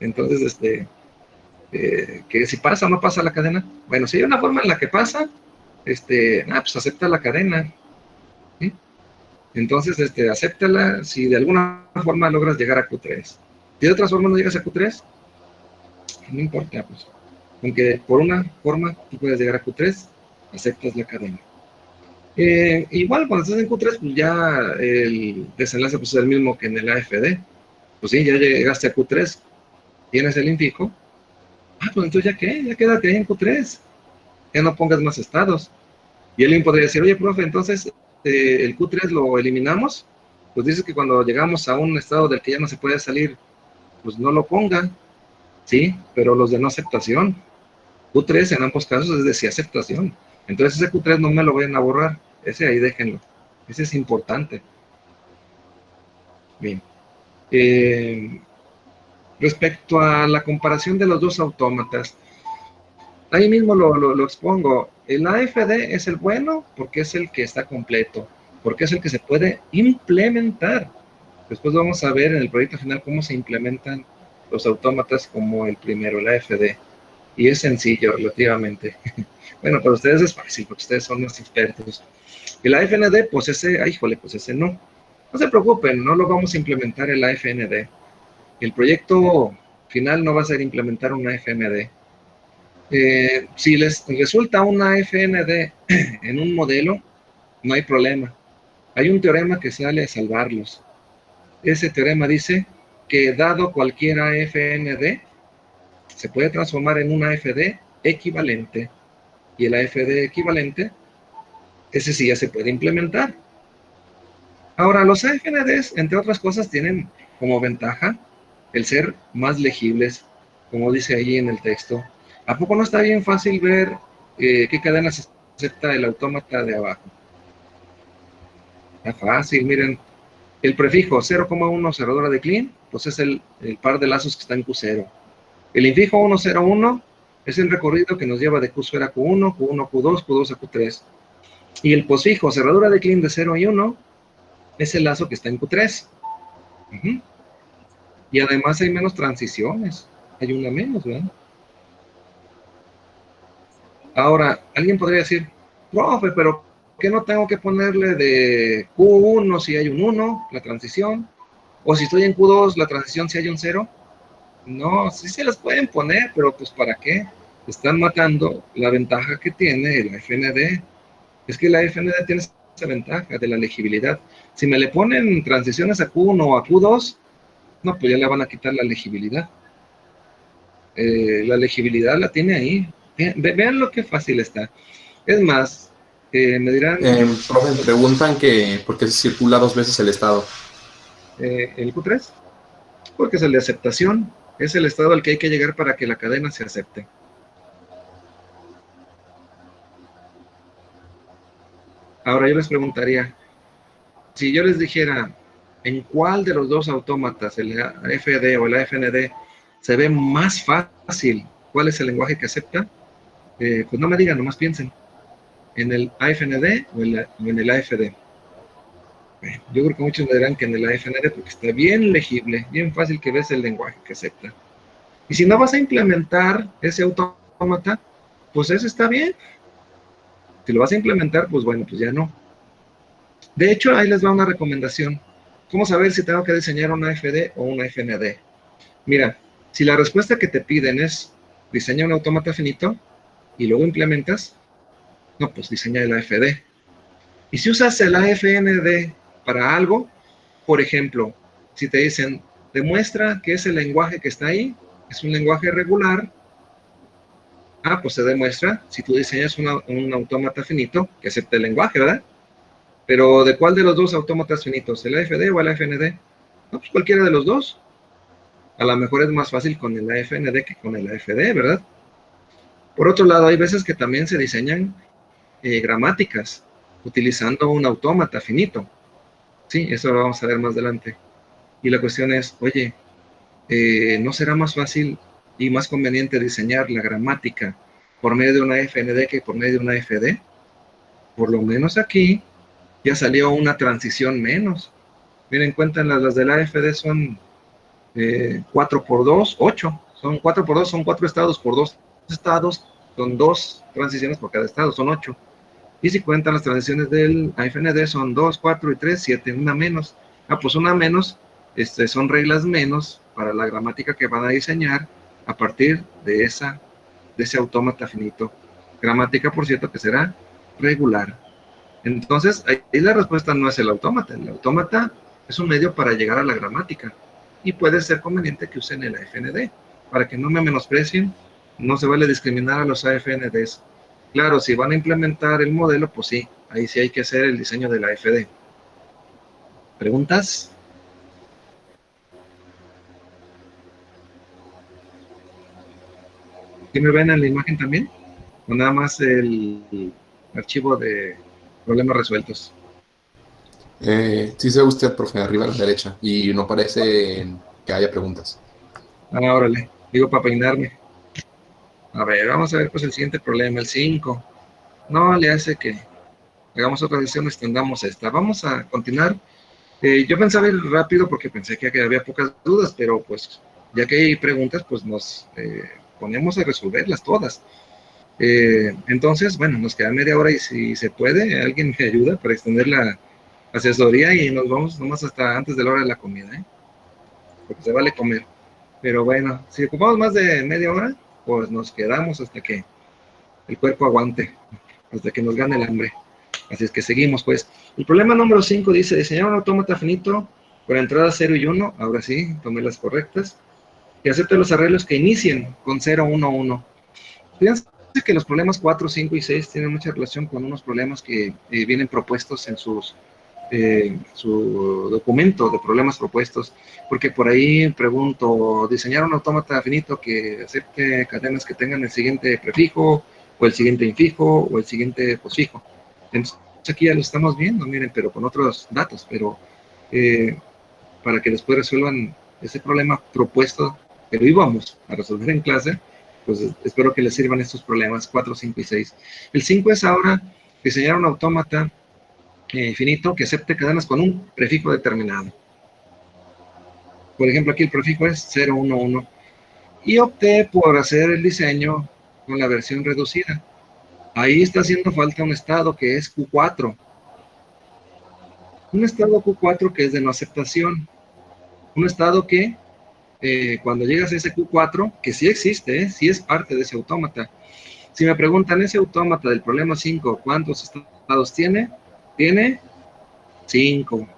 A: Entonces, que si pasa o no pasa la cadena, bueno, si hay una forma en la que pasa, pues acepta la cadena, ¿sí? Entonces, acéptala si de alguna forma logras llegar a Q3. Si de otra forma no llegas a Q3, no importa, pues. Aunque por una forma tú puedes llegar a Q3, aceptas la cadena. Igual cuando estás en Q3, pues ya el desenlace pues, es el mismo que en el AFD. Pues sí, ya llegaste a Q3, tienes el infijo. Pues entonces ya qué, ya quédate ahí en Q3. Ya no pongas más estados. Y alguien podría decir, oye, profe, entonces el Q3 lo eliminamos. Pues dices que cuando llegamos a un estado del que ya no se puede salir, pues no lo pongan. Sí, pero los de no aceptación. Q3 en ambos casos es de sí aceptación. Entonces ese Q3 no me lo vayan a borrar. Ese ahí déjenlo. Ese es importante. Bien. Respecto a la comparación de los dos autómatas, ahí mismo lo expongo. El AFD es el bueno porque es el que está completo, porque es el que se puede implementar. Después vamos a ver en el proyecto final cómo se implementan los autómatas como el primero, el AFD. Y es sencillo, relativamente. Bueno, para ustedes es fácil, porque ustedes son los expertos. El AFND, pues ese, híjole, pues ese no. No se preocupen, no lo vamos a implementar el AFND. El proyecto final no va a ser implementar una FND. Si les resulta una FND en un modelo, no hay problema. Hay un teorema que sale a salvarlos. Ese teorema dice que dado cualquier AFND, se puede transformar en una AFD equivalente. Y el AFD equivalente, ese sí ya se puede implementar. Ahora, los AFNDs, entre otras cosas, tienen como ventaja el ser más legibles, como dice ahí en el texto. ¿A poco no está bien fácil ver qué cadenas acepta el autómata de abajo? Está fácil, miren. El prefijo 0,1 cerradura de Kleene, pues es el par de lazos que está en Q0. El infijo 101 es el recorrido que nos lleva de Q0 a Q1, Q1 a Q2, Q2 a Q3. Y el posfijo cerradura de Kleene de 0 y 1 es el lazo que está en Q3. Y además hay menos transiciones. Hay una menos, ¿verdad? Ahora, alguien podría decir, profe, pero ¿qué no tengo que ponerle de Q1 si hay un 1, la transición? O si estoy en Q2, la transición si hay un 0. No, sí se las pueden poner, pero pues ¿para qué? Están matando la ventaja que tiene la FND. Es que la FND tiene esa ventaja de la legibilidad. Si me le ponen transiciones a Q1 o a Q2, no, pues ya le van a quitar la legibilidad. La legibilidad la tiene ahí. Vean lo que fácil está. Es más, me dirán...
B: Profe, preguntan que por qué se circula dos veces el estado.
A: ¿El Q3? Porque es el de aceptación. Es el estado al que hay que llegar para que la cadena se acepte. Ahora yo les preguntaría, si yo les dijera en cuál de los dos autómatas, el AFD o el AFND, se ve más fácil cuál es el lenguaje que acepta, pues no me digan, nomás piensen en el AFND o en el AFD. Bueno, yo creo que muchos me dirán que en el AFND porque está bien legible, bien fácil que ves el lenguaje que acepta. Y si no vas a implementar ese autómata, pues eso está bien. Si lo vas a implementar, pues bueno, pues ya no. De hecho, ahí les va una recomendación. ¿Cómo saber si tengo que diseñar una AFD o una FND? Mira, si la respuesta que te piden es diseña un autómata finito y luego implementas, no, pues diseña el AFD. Y si usas el AFND para algo, por ejemplo, si te dicen, demuestra que ese lenguaje que está ahí es un lenguaje regular, pues se demuestra si tú diseñas un autómata finito que acepte el lenguaje, ¿verdad? Pero ¿de cuál de los dos autómatas finitos? ¿El AFD o el AFND? No, pues cualquiera de los dos. A lo mejor es más fácil con el AFND que con el AFD, ¿verdad? Por otro lado, hay veces que también se diseñan gramáticas utilizando un autómata finito. Sí, eso lo vamos a ver más adelante. Y la cuestión es, oye, ¿no será más fácil y más conveniente diseñar la gramática por medio de una FND que por medio de una FD? Por lo menos aquí ya salió una transición menos. Miren, cuentan las de la AFD son 4 por 2, 8. Son 4 por 2, son 4 estados por 2 estados, son 2 transiciones por cada estado, son 8. Y si cuentan las transiciones del AFND son 2, 4 y 3, 7, una menos. Pues una menos, son reglas menos para la gramática que van a diseñar a partir de ese autómata finito. Gramática, por cierto, que será regular. Entonces, ahí la respuesta no es el autómata. El autómata es un medio para llegar a la gramática. Y puede ser conveniente que usen el AFND. Para que no me menosprecien, no se vale discriminar a los AFNDs. Claro, si van a implementar el modelo, pues sí, ahí sí hay que hacer el diseño de la AFD. ¿Preguntas? ¿Sí me ven en la imagen también? ¿O nada más el archivo de problemas resueltos?
B: Sí se ve usted, profe, arriba a la derecha, y no parece que haya preguntas.
A: Órale, digo para peinarme. A ver, vamos a ver pues el siguiente problema, el 5. No le hace que hagamos otra sesión, extendamos esta. Vamos a continuar. Yo pensaba ir rápido porque pensé que había pocas dudas, pero pues ya que hay preguntas, pues nos ponemos a resolverlas todas. Entonces, bueno, nos queda media hora y si se puede, alguien me ayuda para extender la asesoría y nos vamos nomás hasta antes de la hora de la comida, porque se vale comer. Pero bueno, si ocupamos más de media hora, pues nos quedamos hasta que el cuerpo aguante, hasta que nos gane el hambre. Así es que seguimos, pues. El problema número 5 dice, diseñar un autómata finito con entradas 0 y 1, ahora sí, tomé las correctas, que acepte los arreglos que inicien con 0, 1, 1. Fíjense que los problemas 4, 5 y 6 tienen mucha relación con unos problemas que vienen propuestos en su documento de problemas propuestos, porque por ahí pregunto, diseñar un autómata finito que acepte cadenas que tengan el siguiente prefijo, o el siguiente infijo, o el siguiente posfijo. Entonces aquí ya lo estamos viendo, miren, pero con otros datos, pero para que después resuelvan ese problema propuesto que lo íbamos a resolver en clase, pues espero que les sirvan estos problemas 4, 5 y 6. El 5 es ahora diseñar un autómata finito que acepte cadenas con un prefijo determinado. Por ejemplo, aquí el prefijo es 0, 1, 1. Y opté por hacer el diseño con la versión reducida. Ahí está haciendo falta un estado que es Q4. Un estado Q4 que es de no aceptación. Un estado que cuando llegas a ese Q4, que sí existe, sí es parte de ese autómata. Si me preguntan, ese autómata del problema 5, ¿cuántos estados tiene? Tiene 5.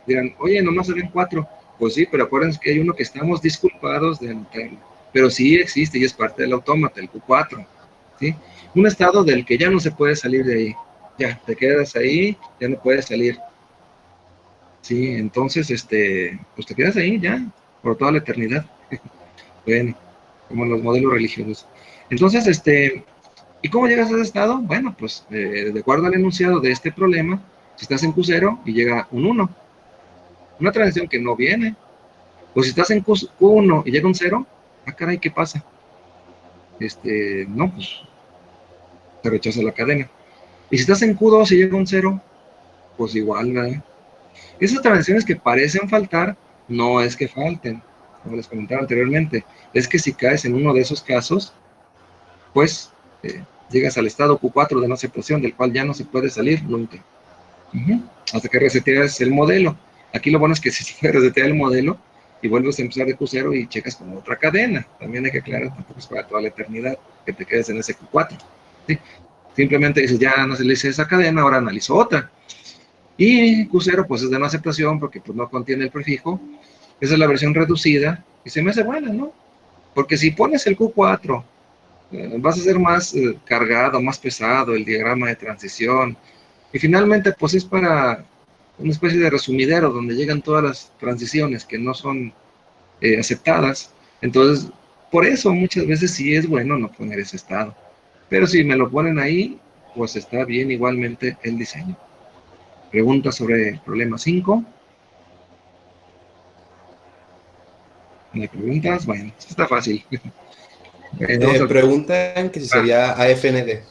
A: Dirán, oye, nomás se ven 4. Pues sí, pero acuérdense que hay uno que estamos disculpados de anotarlo. Pero sí existe y es parte del autómata, el Q4. ¿Sí? Un estado del que ya no se puede salir de ahí. Ya, te quedas ahí, ya no puedes salir. Sí, entonces, pues te quedas ahí ya, por toda la eternidad. Bueno, como los modelos religiosos. Entonces, ¿y cómo llegas a ese estado? Bueno, pues de acuerdo al enunciado de este problema, Si estás en Q0 y llega un 1, una transición que no viene. O si estás en Q1 y llega un 0, ah, caray, ¿qué pasa? No, pues se rechaza la cadena. Y si estás en Q2 y llega un 0, pues igual, ¿verdad? Esas transiciones que parecen faltar, no es que falten, como les comentaba anteriormente, es que si caes en uno de esos casos, pues llegas al estado Q4 de no aceptación, del cual ya no se puede salir nunca. Hasta que reseteas el modelo. Aquí lo bueno es que si se puede resetear el modelo y vuelves a empezar de Q0 y checas con otra cadena. También hay que aclarar, tampoco es para toda la eternidad que te quedes en ese Q4. ¿Sí? Simplemente dices, ya no se le hice esa cadena, ahora analizo otra. Y Q0 pues es de no aceptación porque pues no contiene el prefijo. Esa es la versión reducida y se me hace buena, ¿no? Porque si pones el Q4, vas a ser más cargado, más pesado el diagrama de transición. Y finalmente pues es para una especie de resumidero donde llegan todas las transiciones que no son aceptadas. Entonces, por eso muchas veces sí es bueno no poner ese estado. Pero si me lo ponen ahí, pues está bien igualmente el diseño. Pregunta sobre el problema 5. ¿Me preguntas? Bueno, esto está fácil.
B: Preguntan que si sería AFND.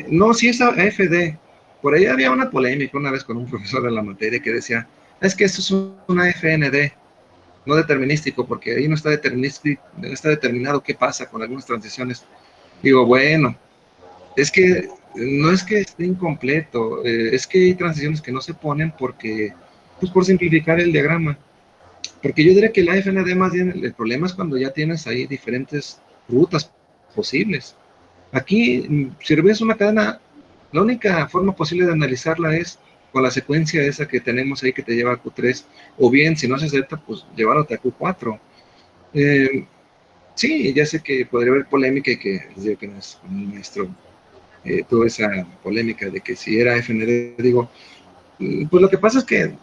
A: No, sí es AFD. Por ahí había una polémica una vez con un profesor de la materia que decía, es que eso es una AFND, no determinístico, porque ahí no está determinado qué pasa con algunas transiciones. Digo, bueno, es que no es que esté incompleto, es que hay transiciones que no se ponen porque, pues por simplificar el diagrama. Porque yo diría que la FND más bien el problema es cuando ya tienes ahí diferentes rutas posibles. Aquí, si ves una cadena, la única forma posible de analizarla es con la secuencia esa que tenemos ahí que te lleva a Q3, o bien, si no se acepta, pues llevándote a Q4. Sí, ya sé que podría haber polémica y que les digo que no es el maestro toda esa polémica de que si era FND, digo, pues lo que pasa es que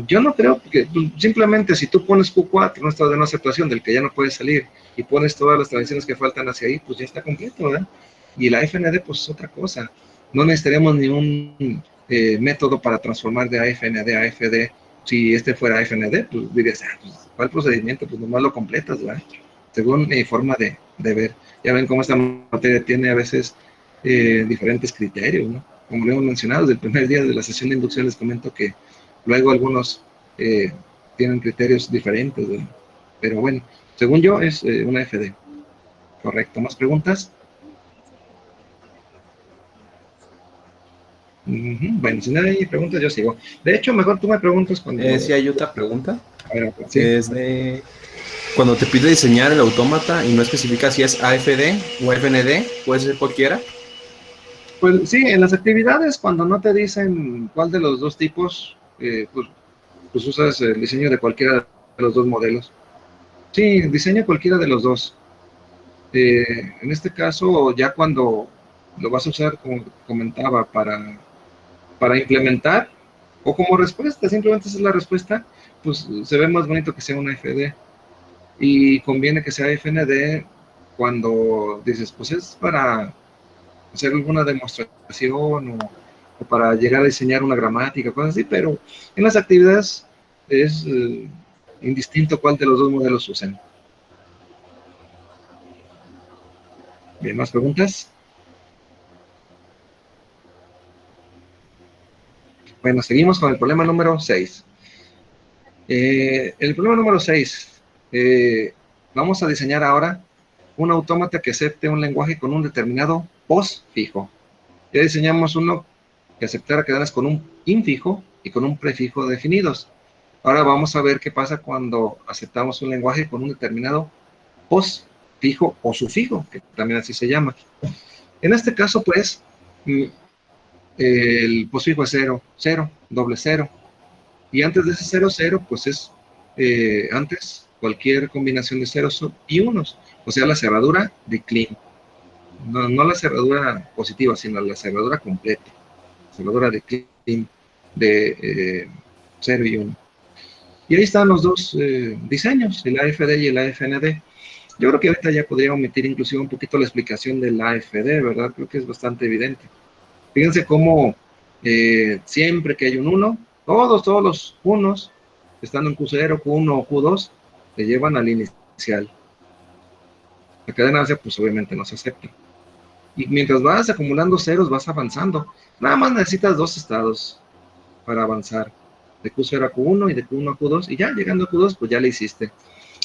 A: yo no creo que simplemente si tú pones Q4, un estado de no aceptación del que ya no puede salir, y pones todas las transiciones que faltan hacia ahí, pues ya está completo, ¿verdad? Y la FND, pues es otra cosa. No necesitaríamos ni un método para transformar de AFND a AFD. Si este fuera AFND, pues dirías, pues, ¿cuál procedimiento? Pues nomás lo completas, ¿verdad? Según mi forma de ver. Ya ven cómo esta materia tiene a veces diferentes criterios, ¿no? Como lo hemos mencionado, desde el primer día de la sesión de inducción les comento que luego algunos tienen criterios diferentes, ¿verdad? Pero bueno, según yo es una FD. Correcto. ¿Más preguntas? Bueno, si no hay preguntas, yo sigo. De hecho, mejor tú me preguntas cuando...
B: Sí, hay otra pregunta.
A: A ver, sí.
B: Es de cuando te pide diseñar el autómata y no especifica si es AFD o FND, puede ser cualquiera.
A: Pues sí, en las actividades, cuando no te dicen cuál de los dos tipos, pues usas el diseño de cualquiera de los dos modelos. Sí, diseña cualquiera de los dos. En este caso, ya cuando lo vas a usar, como comentaba, para implementar o como respuesta, simplemente esa es la respuesta, pues se ve más bonito que sea una FD. Y conviene que sea FND cuando dices, pues es para hacer alguna demostración o para llegar a diseñar una gramática, cosas así, pero en las actividades es indistinto cuál de los dos modelos usen. Bien, ¿más preguntas? Bueno, seguimos con el problema número 6. El problema número 6. Vamos a diseñar ahora un autómata que acepte un lenguaje con un determinado postfijo. Ya diseñamos uno que aceptara cadenas con un infijo y con un prefijo definidos. Ahora vamos a ver qué pasa cuando aceptamos un lenguaje con un determinado postfijo o sufijo, que también así se llama. En este caso, pues, el postfijo es 0, 0, doble 0. Y antes de ese 0, 0, pues es antes cualquier combinación de ceros y unos. O sea, la cerradura de Kleene. No la cerradura positiva, sino la cerradura completa. Cerradura de Kleene de 0 y 1. Y ahí están los dos diseños, el AFD y el AFND. Yo creo que ahorita ya podría omitir inclusive un poquito la explicación del AFD, ¿verdad? Creo que es bastante evidente. Fíjense cómo Siempre que hay un 1, todos los unos, estando en Q0, Q1 o Q2, te llevan al inicial. La cadena base, pues obviamente no se acepta. Y mientras vas acumulando ceros, vas avanzando. Nada más necesitas 2 estados para avanzar, de Q0 a Q1 y de Q1 a Q2, y ya llegando a Q2, pues ya le hiciste.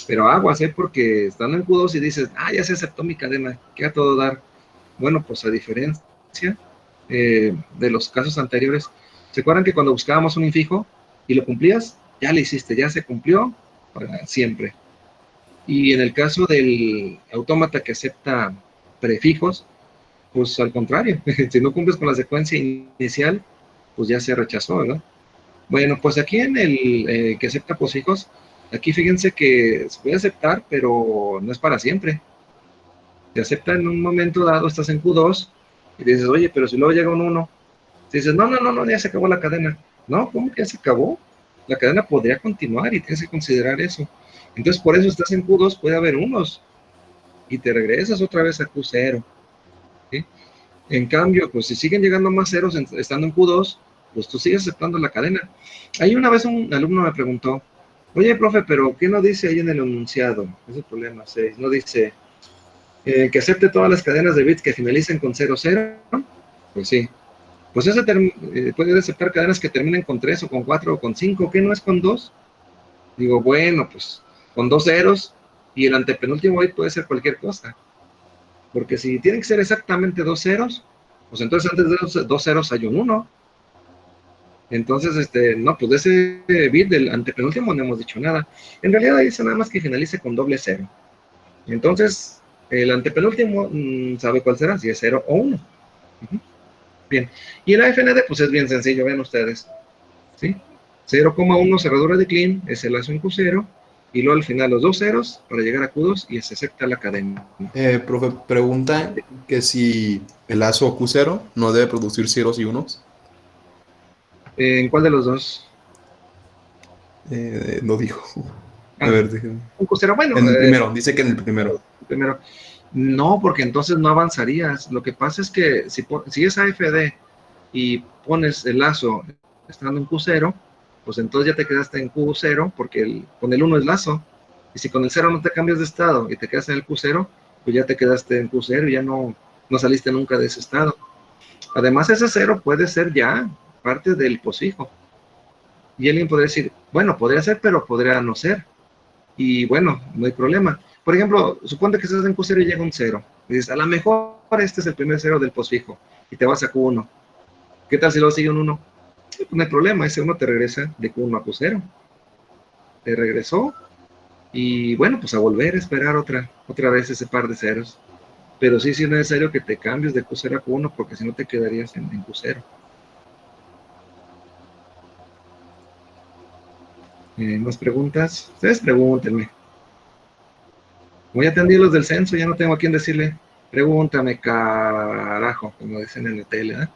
A: Pero aguas, porque estando en Q2 y dices, ya se aceptó mi cadena, ¿qué a todo dar? Bueno, pues a diferencia de los casos anteriores, ¿se acuerdan que cuando buscábamos un infijo y lo cumplías? Ya le hiciste, ya se cumplió para siempre. Y en el caso del autómata que acepta prefijos, pues al contrario, si no cumples con la secuencia inicial, pues ya se rechazó, ¿verdad? Bueno, pues aquí en el que acepta posfijos, aquí fíjense que se puede aceptar, pero no es para siempre. Se acepta en un momento dado, estás en Q2 y dices, oye, pero si luego llega un 1, dices, no, ya se acabó la cadena. No, ¿cómo que ya se acabó? La cadena podría continuar y tienes que considerar eso. Entonces, por eso estás en Q2, puede haber unos y te regresas otra vez a Q0. ¿Sí? En cambio, pues si siguen llegando más ceros estando en Q2, pues tú sigues aceptando la cadena. Ahí una vez un alumno me preguntó, oye, profe, pero ¿qué no dice ahí en el enunciado? Es el problema 6. No dice que acepte todas las cadenas de bits que finalicen con 00. Pues sí. Pues ese puede aceptar cadenas que terminen con 3 o con 4 o con 5. ¿Qué no es con 2? Digo, bueno, pues con 2 ceros y el antepenúltimo bit puede ser cualquier cosa. Porque si tienen que ser exactamente 2 ceros, pues entonces antes de los 2 ceros hay un 1. Entonces, no, pues de ese bit del antepenúltimo no hemos dicho nada. En realidad dice nada más que finalice con doble cero. Entonces, el antepenúltimo sabe cuál será, si es 0 o 1. Bien. Y el AFND, pues es bien sencillo, ven ustedes. ¿Sí? 0,1 cerradura de clean es el lazo en Q0. Y luego al final los 2 ceros para llegar a Q2 y se acepta la cadena.
B: Profe, pregunta que si el lazo Q0 no debe producir ceros y unos.
A: ¿En cuál de los dos?
B: No dijo. A
A: Ah,
B: ver, déjenme.
A: un Q0, bueno,
B: En el primero, dice que en el primero.
A: primero. No, porque entonces no avanzarías. Lo que pasa es que si es AFD y pones el lazo estando en Q0, pues entonces ya te quedaste en Q0 porque con el 1 es lazo. Y si con el 0 no te cambias de estado y te quedas en el Q0, pues ya te quedaste en Q0 y ya no saliste nunca de ese estado. Además, ese 0 puede ser ya parte del posfijo. Y alguien podría decir, bueno, podría ser, pero podría no ser. Y bueno, no hay problema. Por ejemplo, suponte que estás en Q0 y llega un 0. Y dices, a lo mejor este es el primer 0 del posfijo. Y te vas a Q1. ¿Qué tal si luego sigue un 1? Pues no hay problema, ese 1 te regresa de Q1 a Q0. Te regresó. Y bueno, pues a volver a esperar otra vez ese par de ceros. Pero sí es necesario que te cambies de Q0 a Q1 porque si no te quedarías en Q0. ¿Más preguntas? Ustedes pregúntenme. Como ya atendí los del censo, ya no tengo a quién decirle, pregúntame, carajo, como dicen en la tele, ¿eh?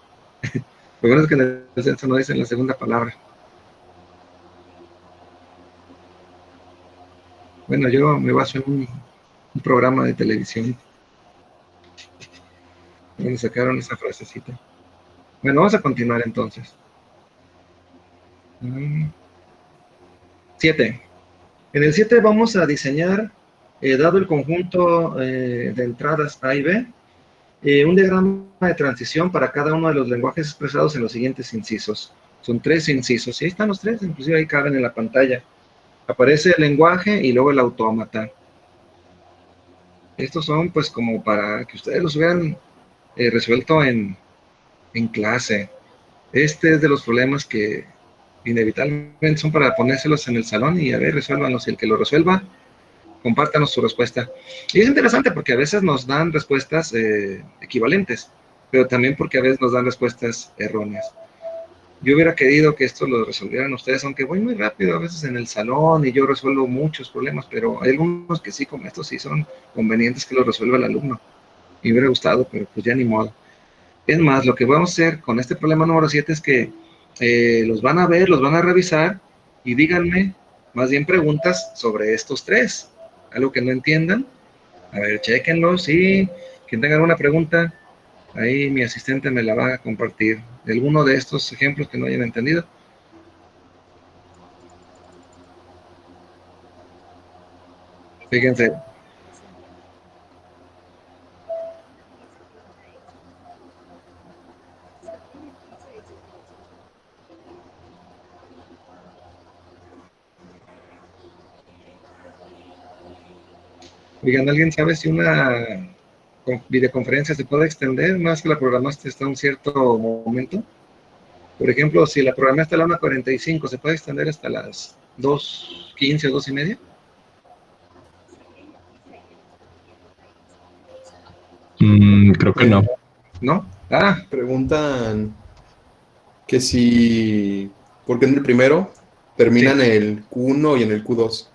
A: Lo bueno es que en el censo no dicen la segunda palabra. Bueno, yo me baso en un programa de televisión donde sacaron esa frasecita. Bueno, vamos a continuar entonces. 7. En el 7 vamos a diseñar, dado el conjunto de entradas A y B, un diagrama de transición para cada uno de los lenguajes expresados en los siguientes incisos. Son 3 incisos, y ahí están los 3, inclusive ahí caben en la pantalla. Aparece el lenguaje y luego el autómata. Estos son pues como para que ustedes los hubieran resuelto en clase. Este es de los problemas que inevitablemente son para ponérselos en el salón y a ver, resuélvanlos. Y el que lo resuelva, compártanos su respuesta. Y es interesante porque a veces nos dan respuestas equivalentes, pero también porque a veces nos dan respuestas erróneas. Yo hubiera querido que esto lo resolvieran ustedes, aunque voy muy rápido a veces en el salón y yo resuelvo muchos problemas, pero hay algunos que sí, como estos sí son convenientes que lo resuelva el alumno. Me hubiera gustado, pero pues ya ni modo. Es más, lo que vamos a hacer con este problema número 7 es que los van a ver, los van a revisar y díganme más bien preguntas sobre estos 3. Algo que no entiendan. A ver, chequenlo, sí. Quien tenga alguna pregunta, Ahí mi asistente me la va a compartir. ¿Alguno de estos ejemplos que no hayan entendido? Fíjense. Oigan, ¿alguien sabe si una videoconferencia se puede extender más que la programaste hasta un cierto momento? Por ejemplo, si la programaste a la 1:45, ¿se puede extender hasta las 2:15 o 2:30?
C: Creo que no.
A: ¿No? Ah,
B: Preguntan que si, ¿por qué en el primero terminan
A: sí.
B: el Q1 y en el Q2?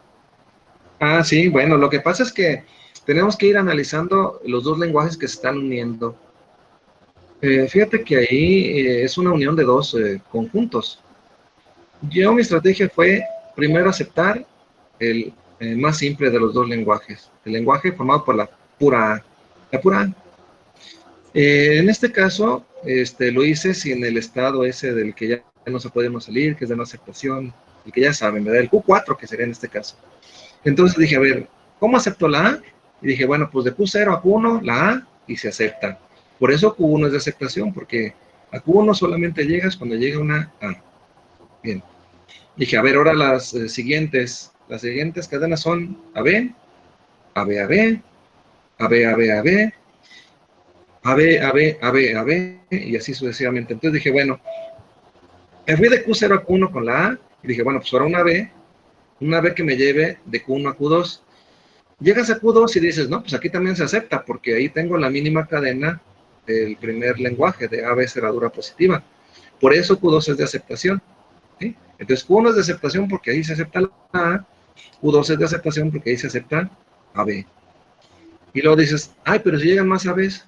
A: Ah, sí, bueno, lo que pasa es que tenemos que ir analizando los dos lenguajes que se están uniendo. Fíjate que ahí es una unión de dos conjuntos. Mi estrategia fue primero aceptar el más simple de los dos lenguajes, el lenguaje formado por la pura A. La pura A. En este caso, lo hice sin el estado ese del que ya no se puede uno salir, que es de no aceptación, el que ya saben, ¿verdad? El Q4, que sería en este caso. Entonces dije, a ver, ¿cómo acepto la A? Y dije, bueno, pues de Q0 a Q1, la A, y se acepta. Por eso Q1 es de aceptación, porque a Q1 solamente llegas cuando llega una A. Bien. Dije, a ver, ahora las siguientes cadenas son AB, AB, AB, AB, AB, AB, AB, AB, AB, AB, y así sucesivamente. Entonces dije, bueno, me fui de Q0 a Q1 con la A, y dije, bueno, pues ahora una B que me lleve de Q1 a Q2. Llegas a Q2 y dices, no, pues aquí también se acepta, porque ahí tengo la mínima cadena del primer lenguaje de AB cerradura positiva. Por eso Q2 es de aceptación. ¿Sí? Entonces Q1 es de aceptación porque ahí se acepta la A, Q2 es de aceptación porque ahí se acepta AB. Y luego dices, ay, pero si llegan más ABs,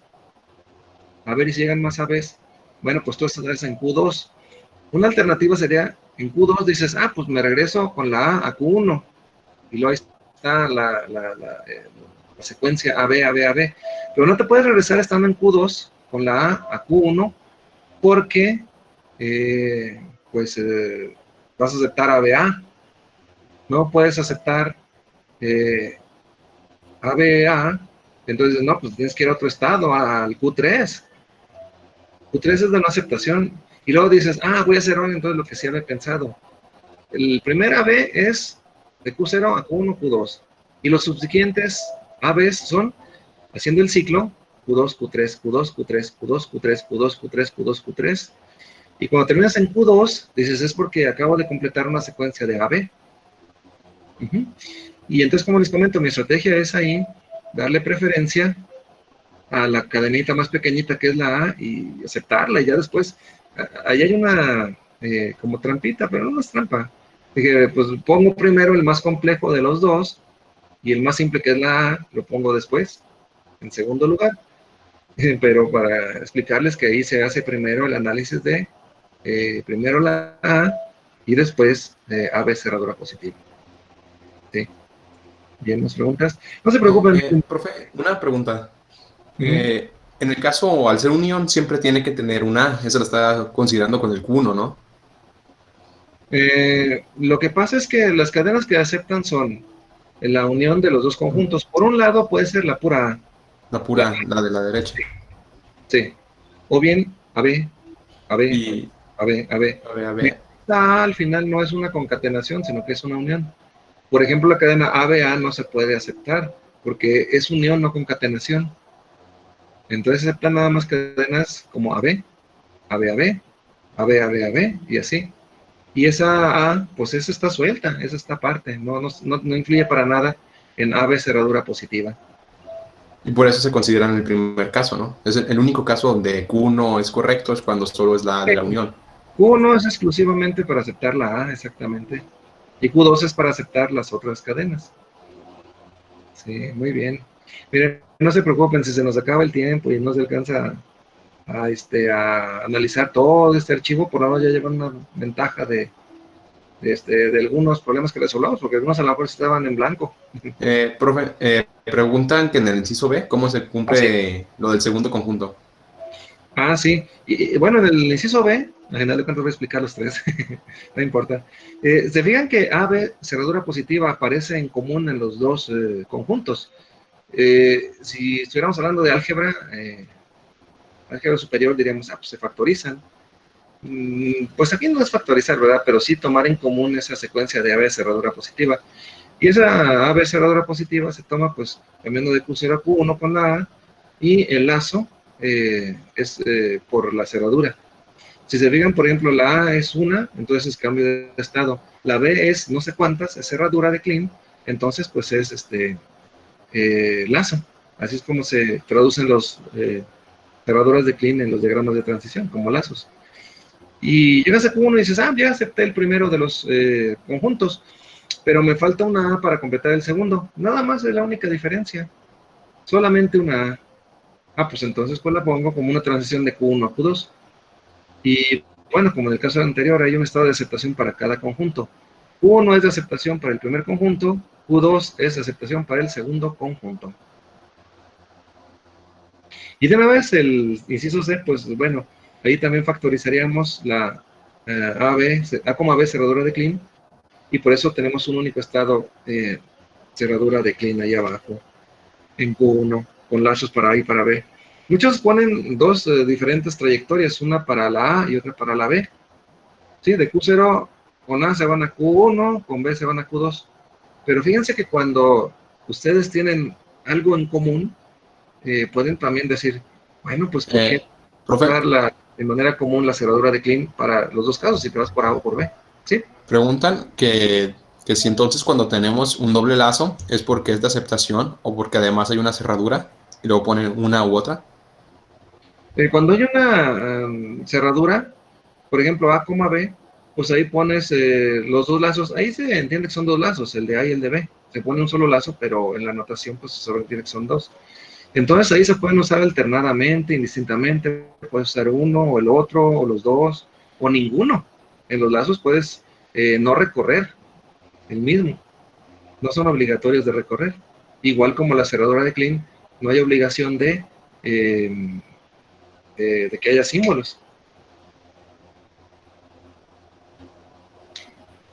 A: a ver, y si llegan más ABs, bueno, pues tú estás en Q2. Una alternativa sería, en Q2 dices, ah, pues me regreso con la A Q1, y luego ahí está la secuencia AB, AB, AB. Pero no te puedes regresar estando en Q2 con la A Q1 porque, pues, vas a aceptar ABA. No puedes aceptar ABA. Entonces, no, pues tienes que ir a otro estado, al Q3. Q3 es de no aceptación. Y luego dices, ah, voy a hacer ahora entonces lo que sí había pensado. El primer AB es de Q0 a Q1, Q2. Y los subsiguientes ABs son haciendo el ciclo Q2, Q3, Q2, Q3, Q2, Q3, Q2, Q3, Q2, Q3. Y cuando terminas en Q2, dices, es porque acabo de completar una secuencia de AB. Y entonces, como les comento, mi estrategia es ahí darle preferencia a la cadenita más pequeñita que es la A y aceptarla. Y ya después, ahí hay una como trampita, pero no es trampa. Dije, pues pongo primero el más complejo de los dos y el más simple que es la A lo pongo después, en segundo lugar. Pero para explicarles que ahí se hace primero el análisis de primero la A y después AB cerradura positiva. ¿Sí? Bien, ¿más preguntas? No se preocupen.
B: Profe, una pregunta. En el caso, al ser unión, siempre tiene que tener una A. Eso lo está considerando con el Q1, ¿no?
A: Lo que pasa es que las cadenas que aceptan son la unión de los dos conjuntos. Por un lado puede ser la pura A,
B: La
A: la
B: pura, la de la derecha.
A: C, o bien AB, AB,
B: Y,
A: AB, AB.
B: a
A: Mira,
B: ver.
A: esta A al final no es una concatenación, sino que es una unión. Por ejemplo, la cadena ABA no se puede aceptar porque es unión, no concatenación. Entonces aceptan nada más cadenas como AB, AB, AB, AB, AB, AB y así. Y esa A, pues esa está suelta, esa está aparte, no influye para nada en AB cerradura positiva.
B: Y por eso se considera en el primer caso, ¿no? Es el único caso donde Q1 es correcto, es cuando solo es la A de la unión.
A: Q1 es exclusivamente para aceptar la A, exactamente. Y Q2 es para aceptar las otras cadenas. Sí, muy bien. Miren, no se preocupen si se nos acaba el tiempo y no se alcanza a analizar todo este archivo, por ahora ya llevan una ventaja de algunos problemas que resolvamos, porque algunos a lo mejor estaban en blanco.
B: Profe, preguntan que en el inciso B, ¿cómo se
A: Así.
B: cumple lo del segundo conjunto?
A: Ah, sí. Y bueno, en el inciso B, al final de cuentas voy a explicar los tres, no importa. ¿Se fijan que AB, cerradura positiva, aparece en común en los dos conjuntos? Si estuviéramos hablando de álgebra superior, diríamos, ah, pues se factorizan. Pues aquí no es factorizar, ¿verdad? Pero sí tomar en común esa secuencia de AB cerradura positiva. Y esa AB cerradura positiva se toma, pues, cambiando de Q0 a Q1 con la A, y el lazo es por la cerradura. Si se fijan, por ejemplo, la A es una, entonces es cambio de estado. La B es no sé cuántas, es cerradura de Kleene, entonces pues es lazo. Así es como se traducen los cerraduras de Kleene en los diagramas de transición, como lazos. Y llegas a Q1 y dices, ah, ya acepté el primero de los conjuntos, pero me falta una A para completar el segundo. Nada más es la única diferencia. Solamente una A. Ah, pues entonces pues la pongo como una transición de Q1 a Q2. Y bueno, como en el caso anterior, hay un estado de aceptación para cada conjunto. Q1 es de aceptación para el primer conjunto, Q2 es de aceptación para el segundo conjunto. Y de una vez el inciso C, pues bueno, ahí también factorizaríamos la A, B cerradura de Kleene, y por eso tenemos un único estado cerradura de Kleene ahí abajo, en Q1, con lazos para A y para B. Muchos ponen dos diferentes trayectorias, una para la A y otra para la B. Sí, de Q0 con A se van a Q1, con B se van a Q2. Pero fíjense que cuando ustedes tienen algo en común, pueden también decir, bueno, pues ¿por qué
B: Profe,
A: usar de manera común la cerradura de Kleene para los dos casos, si te vas por A o por B? ¿Sí?
B: preguntan que si entonces cuando tenemos un doble lazo es porque es de aceptación o porque además hay una cerradura y luego ponen una u otra.
A: Cuando hay una cerradura, por ejemplo, A, B, pues ahí pones los dos lazos, ahí se entiende que son dos lazos, el de A y el de B. Se pone un solo lazo, pero en la anotación pues se entiende que son dos. Entonces ahí se pueden usar alternadamente, indistintamente, puedes usar uno o el otro, o los dos, o ninguno. En los lazos puedes no recorrer el mismo, no son obligatorios de recorrer. Igual como la cerradura de Kleene, no hay obligación eh, de que haya símbolos.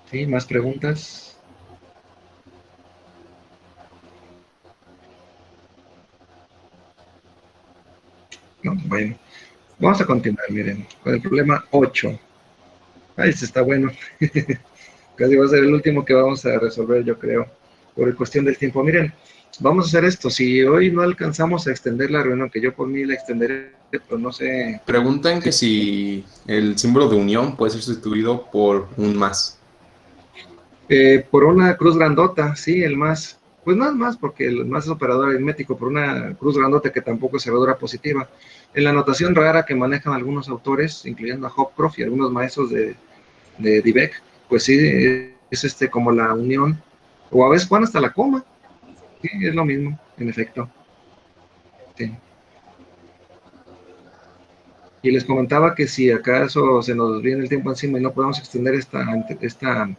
A: ¿Sí? ¿Más preguntas? No, bueno. Vamos a continuar, miren, con el problema 8. Ay, este está bueno. Casi va a ser el último que vamos a resolver, yo creo, por cuestión del tiempo. Miren, vamos a hacer esto. Si hoy no alcanzamos a extender la reunión, que yo por mí la extenderé, pero no sé
B: Preguntan
A: si
B: que si el símbolo de unión puede ser sustituido por un más.
A: por una cruz grandota, sí, el más, pues no es más, porque el más es operador aritmético, por una cruz grandota que tampoco es cerradura positiva. En la notación rara que manejan algunos autores, incluyendo a Hopcroft y algunos maestros de Dirac, pues sí, es como la unión, o a veces van hasta la coma, sí, es lo mismo, en efecto. Sí. Y les comentaba que si acaso se nos viene el tiempo encima y no podemos extender esta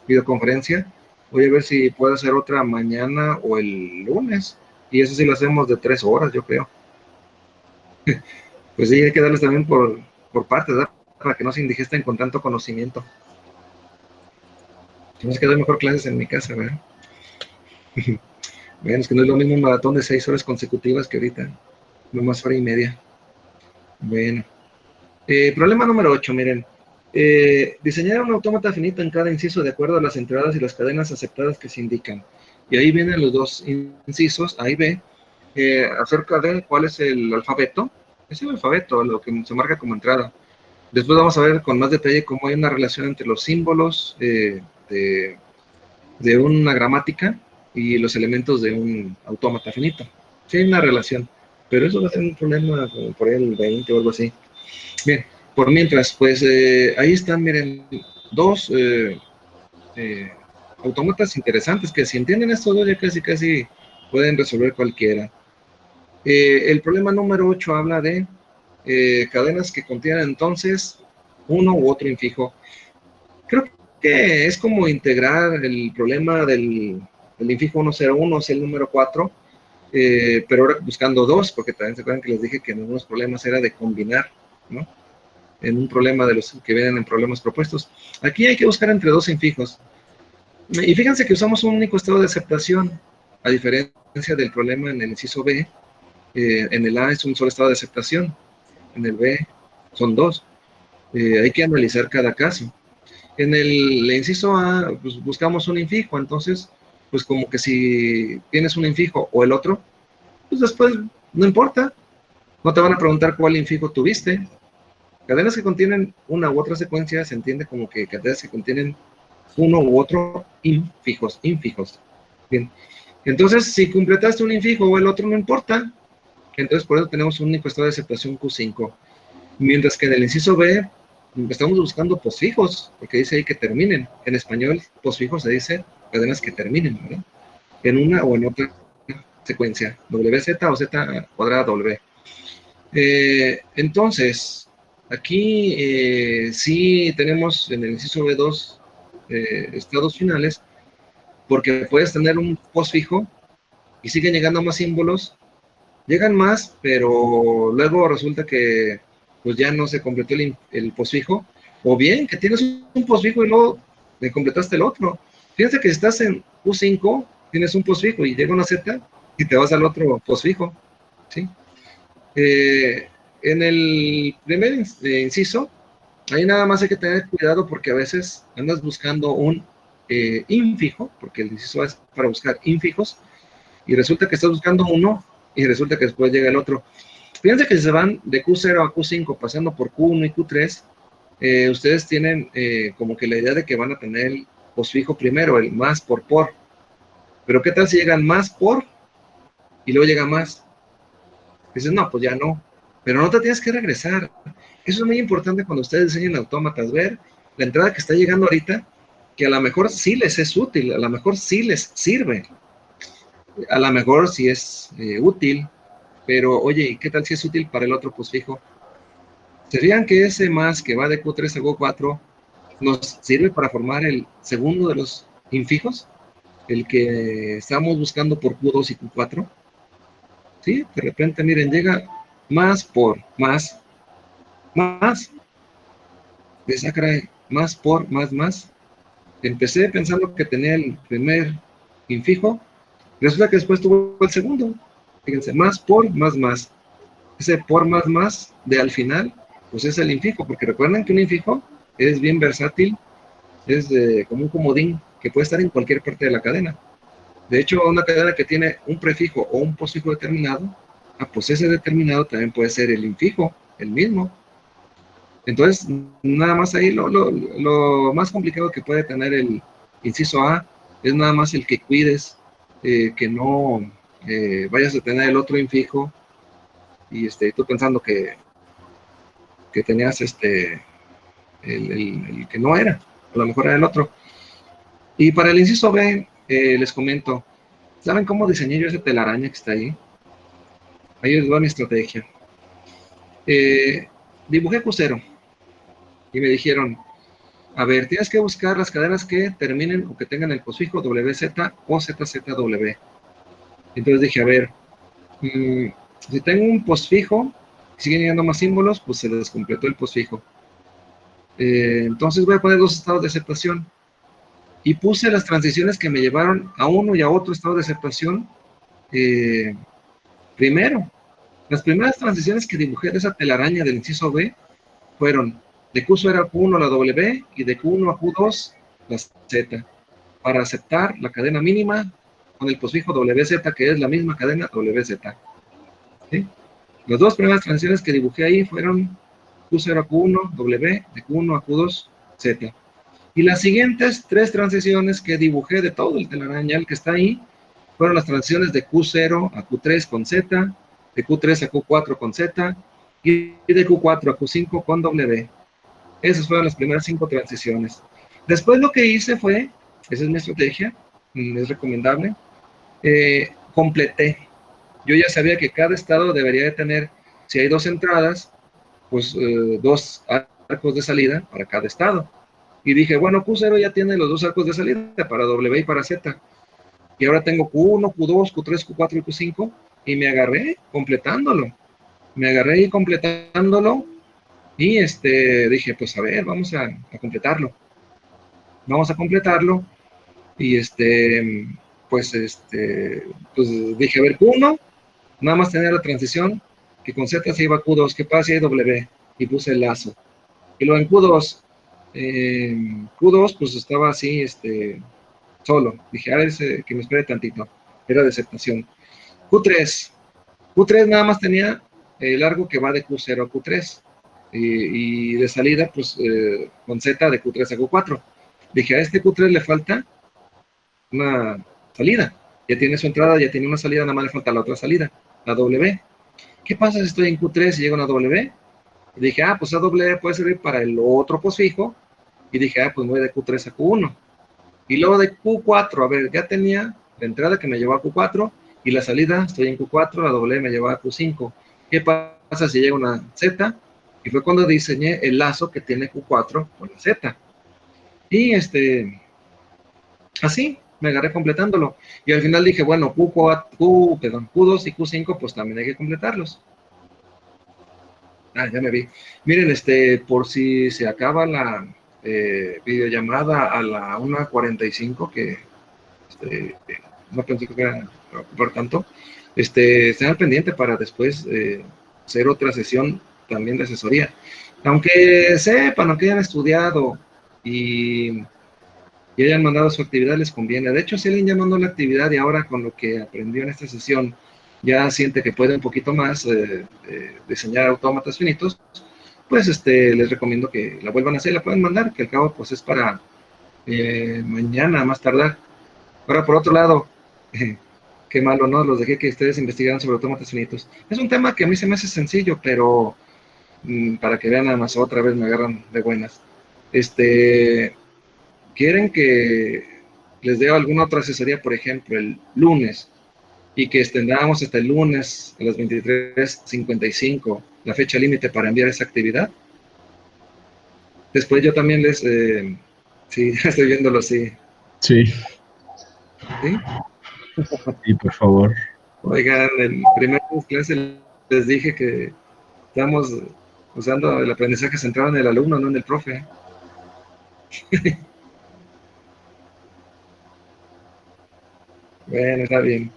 A: videoconferencia, voy a ver si puedo hacer otra mañana o el lunes. Y eso sí lo hacemos de 3 horas, yo creo. Pues sí, hay que darles también por partes, ¿verdad? Para que no se indigesten con tanto conocimiento. Tenemos que dar mejor clases en mi casa, ¿verdad? Bueno, es que no es lo mismo un maratón de 6 horas consecutivas que ahorita, no más hora y media. Bueno. Problema número 8, miren. Diseñar un autómata finito en cada inciso de acuerdo a las entradas y las cadenas aceptadas que se indican. Y ahí vienen los dos incisos, A y B, acerca de cuál es el alfabeto. Es el alfabeto lo que se marca como entrada. Después vamos a ver con más detalle cómo hay una relación entre los símbolos de una gramática y los elementos de un autómata finito. Sí hay una relación, pero eso va a ser un problema como por ahí el 20 o algo así. Bien, por mientras, pues ahí están, miren, dos eh, autómatas interesantes que si entienden estos dos ya casi pueden resolver cualquiera. El problema número 8 habla de cadenas que contienen entonces uno u otro infijo. Creo que es como integrar el problema del infijo 101 hacia el número 4, pero ahora buscando dos, porque también se acuerdan que les dije que en algunos problemas era de combinar, ¿no? En un problema de los que vienen en problemas propuestos. Aquí hay que buscar entre dos infijos. Y fíjense que usamos un único estado de aceptación, a diferencia del problema en el inciso B. En el A es un solo estado de aceptación, en el B son dos. Hay que analizar cada caso. En el inciso A, pues, buscamos un infijo, entonces, pues como que si tienes un infijo o el otro, pues después no importa, no te van a preguntar cuál infijo tuviste. Cadenas que contienen una u otra secuencia se entiende como que cadenas que contienen uno u otro infijos. Bien, entonces si completaste un infijo o el otro no importa, entonces por eso tenemos un único estado de aceptación Q5. Mientras que en el inciso B estamos buscando posfijos, porque dice ahí que terminen. En español, posfijos se dice cadenas que terminen, ¿verdad? En una o en otra secuencia, WZ o Z cuadrada W. Entonces, aquí sí tenemos en el inciso B2 estados finales, porque puedes tener un posfijo y siguen llegando más símbolos, llegan más, pero luego resulta que pues ya no se completó el posfijo, o bien que tienes un posfijo y luego le completaste el otro. Fíjense que si estás en Q5, tienes un posfijo y llega una Z y te vas al otro posfijo, ¿sí? En el primer inciso, ahí nada más hay que tener cuidado porque a veces andas buscando un infijo, porque el inciso es para buscar infijos, y resulta que estás buscando uno y resulta que después llega el otro. Fíjense que si se van de Q0 a Q5 pasando por Q1 y Q3, ustedes tienen como que la idea de que van a tener el posfijo primero, el más por. Pero ¿qué tal si llegan más por y luego llega más? Dices, no, pues ya no. Pero no te tienes que regresar. Eso es muy importante cuando ustedes diseñan autómatas, ver la entrada que está llegando ahorita, que a lo mejor sí les es útil, a lo mejor sí les sirve, a lo mejor sí es útil, pero oye, ¿qué tal si es útil para el otro posfijo? ¿Se fijan que ese más que va de Q3 a Q4 nos sirve para formar el segundo de los infijos? El que estamos buscando por Q2 y Q4. ¿Sí? De repente, miren, llega más por más. Más por más. Empecé pensando que tenía el primer infijo. Resulta que después tuvo el segundo. Fíjense, más por más. Ese por más de al final, pues es el infijo, porque recuerden que un infijo es bien versátil, es como un comodín que puede estar en cualquier parte de la cadena. De hecho, una cadena que tiene un prefijo o un posfijo determinado, pues ese determinado también puede ser el infijo, el mismo. Entonces, nada más ahí lo más complicado que puede tener el inciso A es nada más el que cuides, que no vayas a tener el otro infijo y tú pensando que tenías el que no era, a lo mejor era el otro. Y para el inciso B, les comento, ¿saben cómo diseñé yo esa telaraña que está ahí? Ahí les va mi estrategia. Dibujé Q0 y me dijeron, a ver, tienes que buscar las cadenas que terminen o que tengan el posfijo WZ o ZZW. Entonces dije, a ver, si tengo un posfijo, siguen llegando más símbolos, pues se les completó el posfijo. Entonces voy a poner dos estados de aceptación. Y puse las transiciones que me llevaron a uno y a otro estado de aceptación primero. Las primeras transiciones que dibujé de esa telaraña del inciso B fueron de Q0 a Q1 la W y de Q1 a Q2 la Z, para aceptar la cadena mínima con el posfijo WZ, que es la misma cadena WZ. ¿Sí? Las dos primeras transiciones que dibujé ahí fueron Q0 a Q1 W, de Q1 a Q2 Z. Y las siguientes tres transiciones que dibujé de todo el telarañal que está ahí fueron las transiciones de Q0 a Q3 con Z, de Q3 a Q4 con Z y de Q4 a Q5 con W. Esas fueron las primeras 5 transiciones. Después lo que hice fue, esa es mi estrategia, es recomendable, completé. Yo ya sabía que cada estado debería de tener, si hay dos entradas, pues dos arcos de salida para cada estado. Y dije, bueno, Q0 ya tiene los dos arcos de salida, para W y para Z. y ahora tengo Q1, Q2, Q3, Q4 y Q5, y me agarré completándolo. Me agarré y completándolo, y dije, pues a ver, vamos a completarlo. Vamos a completarlo, y pues dije, a ver, Q1, nada más tenía la transición, que con Z se iba a Q2, ¿qué pasa si hay W? Y puse el lazo. Y luego en Q2, Q2 pues estaba así, solo. Dije, a ver, que me espere tantito. Era de aceptación. Q3. Q3 nada más tenía el largo que va de Q0 a Q3. Y de salida, pues con Z de Q3 a Q4. Dije, a este Q3 le falta una salida. Ya tiene su entrada, ya tiene una salida, nada más le falta la otra salida, la W. ¿Qué pasa si estoy en Q3 y llega una W? Y dije, pues la W puede servir para el otro postfijo. Y dije, pues voy de Q3 a Q1. Y luego de Q4, a ver, ya tenía la entrada que me llevó a Q4 y la salida, estoy en Q4, la W me llevó a Q5. ¿Qué pasa si llega una Z? Y fue cuando diseñé el lazo que tiene Q4 con la Z. Y así me agarré completándolo. Y al final dije, bueno, Q2 y Q5, pues también hay que completarlos. Ya me vi. Miren, por si se acaba la videollamada a la 1:45, que no pensé que era por tanto, estén al pendiente para después hacer otra sesión también de asesoría. Aunque sepan, aunque hayan estudiado y hayan mandado su actividad, les conviene. De hecho, si alguien ya mandó la actividad y ahora con lo que aprendió en esta sesión ya siente que puede un poquito más diseñar autómatas finitos, pues les recomiendo que la vuelvan a hacer, la pueden mandar, que al cabo pues es para mañana más tardar. Ahora, por otro lado, qué malo, ¿no? Los dejé que ustedes investigaran sobre autómatas finitos. Es un tema que a mí se me hace sencillo, pero para que vean nada más otra vez me agarran de buenas. ¿Quieren que les dé alguna otra asesoría, por ejemplo, el lunes, y que extendamos hasta el lunes a las 23:55 la fecha límite para enviar esa actividad? Después yo también sí, estoy viéndolo, sí.
C: Sí,
A: ¿Sí?
C: sí, por favor.
A: Oigan, el primer clase les dije que estamos usando el aprendizaje centrado en el alumno, no en el profe. Bueno, está bien.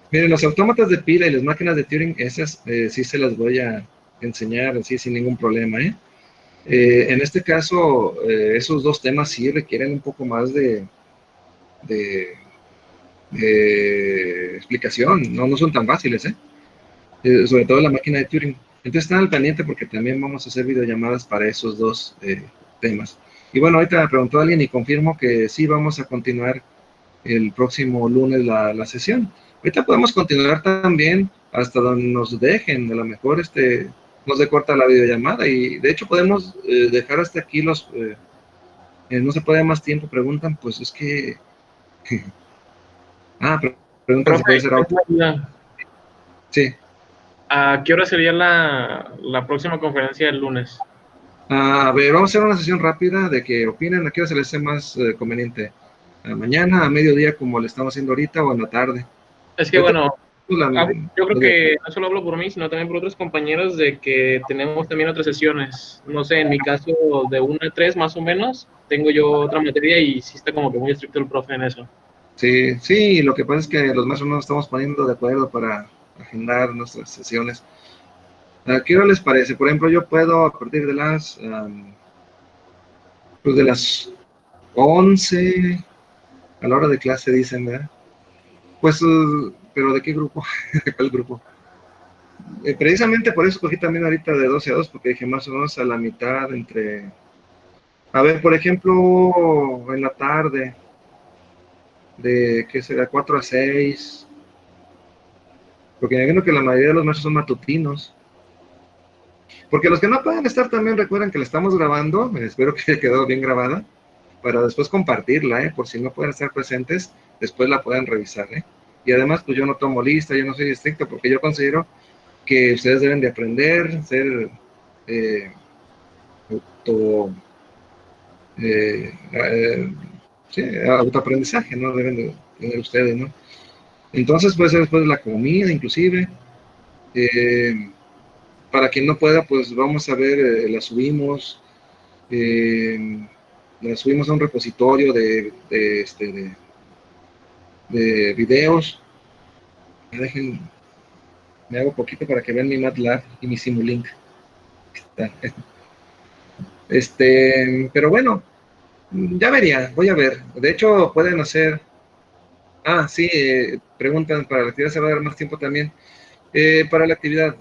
A: Miren, los autómatas de pila y las máquinas de Turing, esas sí se las voy a enseñar así sin ningún problema, ¿eh? En este caso, esos dos temas sí requieren un poco más de, de explicación, no son tan fáciles, ¿eh? Sobre todo la máquina de Turing. Entonces están al pendiente porque también vamos a hacer videollamadas para esos dos temas. Y bueno, ahorita me preguntó alguien y confirmo que sí vamos a continuar el próximo lunes la sesión. Ahorita podemos continuar también hasta donde nos dejen, a lo mejor nos dé corta la videollamada y de hecho podemos dejar hasta aquí no se puede más tiempo, preguntan, pues es que, preguntan si puede
D: Profe,
A: ser
D: tengo
A: auto.
D: una duda.
A: Sí.
D: ¿A qué hora sería la próxima conferencia del lunes?
A: A ver, vamos a hacer una sesión rápida de que opinen a qué hora se les hace más conveniente. A mañana, a mediodía, como le estamos haciendo ahorita, o en la tarde.
D: Es que
A: Ahorita,
D: bueno,
A: la-
D: yo creo que no solo hablo por mí, sino también por otros compañeros de que tenemos también otras sesiones. No sé, en mi caso de 1 a 3 más o menos, tengo yo otra materia y sí está como que muy estricto el profe en eso.
A: Sí, sí, lo que pasa es que los maestros no nos estamos poniendo de acuerdo para agendar nuestras sesiones. ¿A qué hora les parece? Por ejemplo, yo puedo a partir de pues de las 11 a la hora de clase, dicen, ¿verdad? Pues, pero ¿de qué grupo? ¿De cuál grupo? Precisamente por eso cogí también ahorita de 12 a 2, porque dije más o menos a la mitad a ver, por ejemplo, en la tarde, ¿qué será? 4 a 6, porque me imagino que la mayoría de los maestros son matutinos. Porque los que no pueden estar también recuerden que la estamos grabando, espero que haya quedado bien grabada, para después compartirla, por si no pueden estar presentes, después la puedan revisar, Y además, pues yo no tomo lista, yo no soy estricto, porque yo considero que ustedes deben de aprender, ser auto, eh, sí, autoaprendizaje, ¿no? Deben de tener ustedes, ¿no? Entonces puede ser después de la comida, inclusive. Para quien no pueda, pues vamos a ver, eh, la subimos a un repositorio de videos. Dejen, me hago poquito para que vean mi MATLAB y mi Simulink. Pero bueno, ya vería, voy a ver. De hecho, pueden hacer... Ah, sí, preguntan para la actividad, se va a dar más tiempo también. Para la actividad,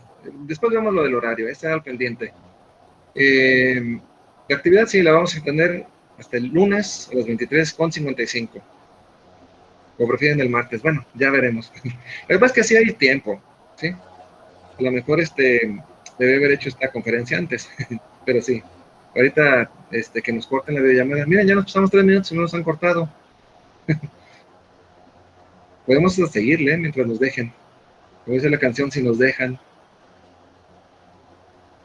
A: después vemos lo del horario, está al pendiente. La actividad sí la vamos a tener hasta el lunes a las 23:55. O prefieren el martes, bueno, ya veremos. Lo que pasa es que sí hay tiempo, ¿sí? A lo mejor debe haber hecho esta conferencia antes, pero sí. Ahorita que nos corten la videollamada. Miren, ya nos pasamos 3 minutos y no nos han cortado. Podemos seguirle mientras nos dejen. Como dice la canción, si nos dejan.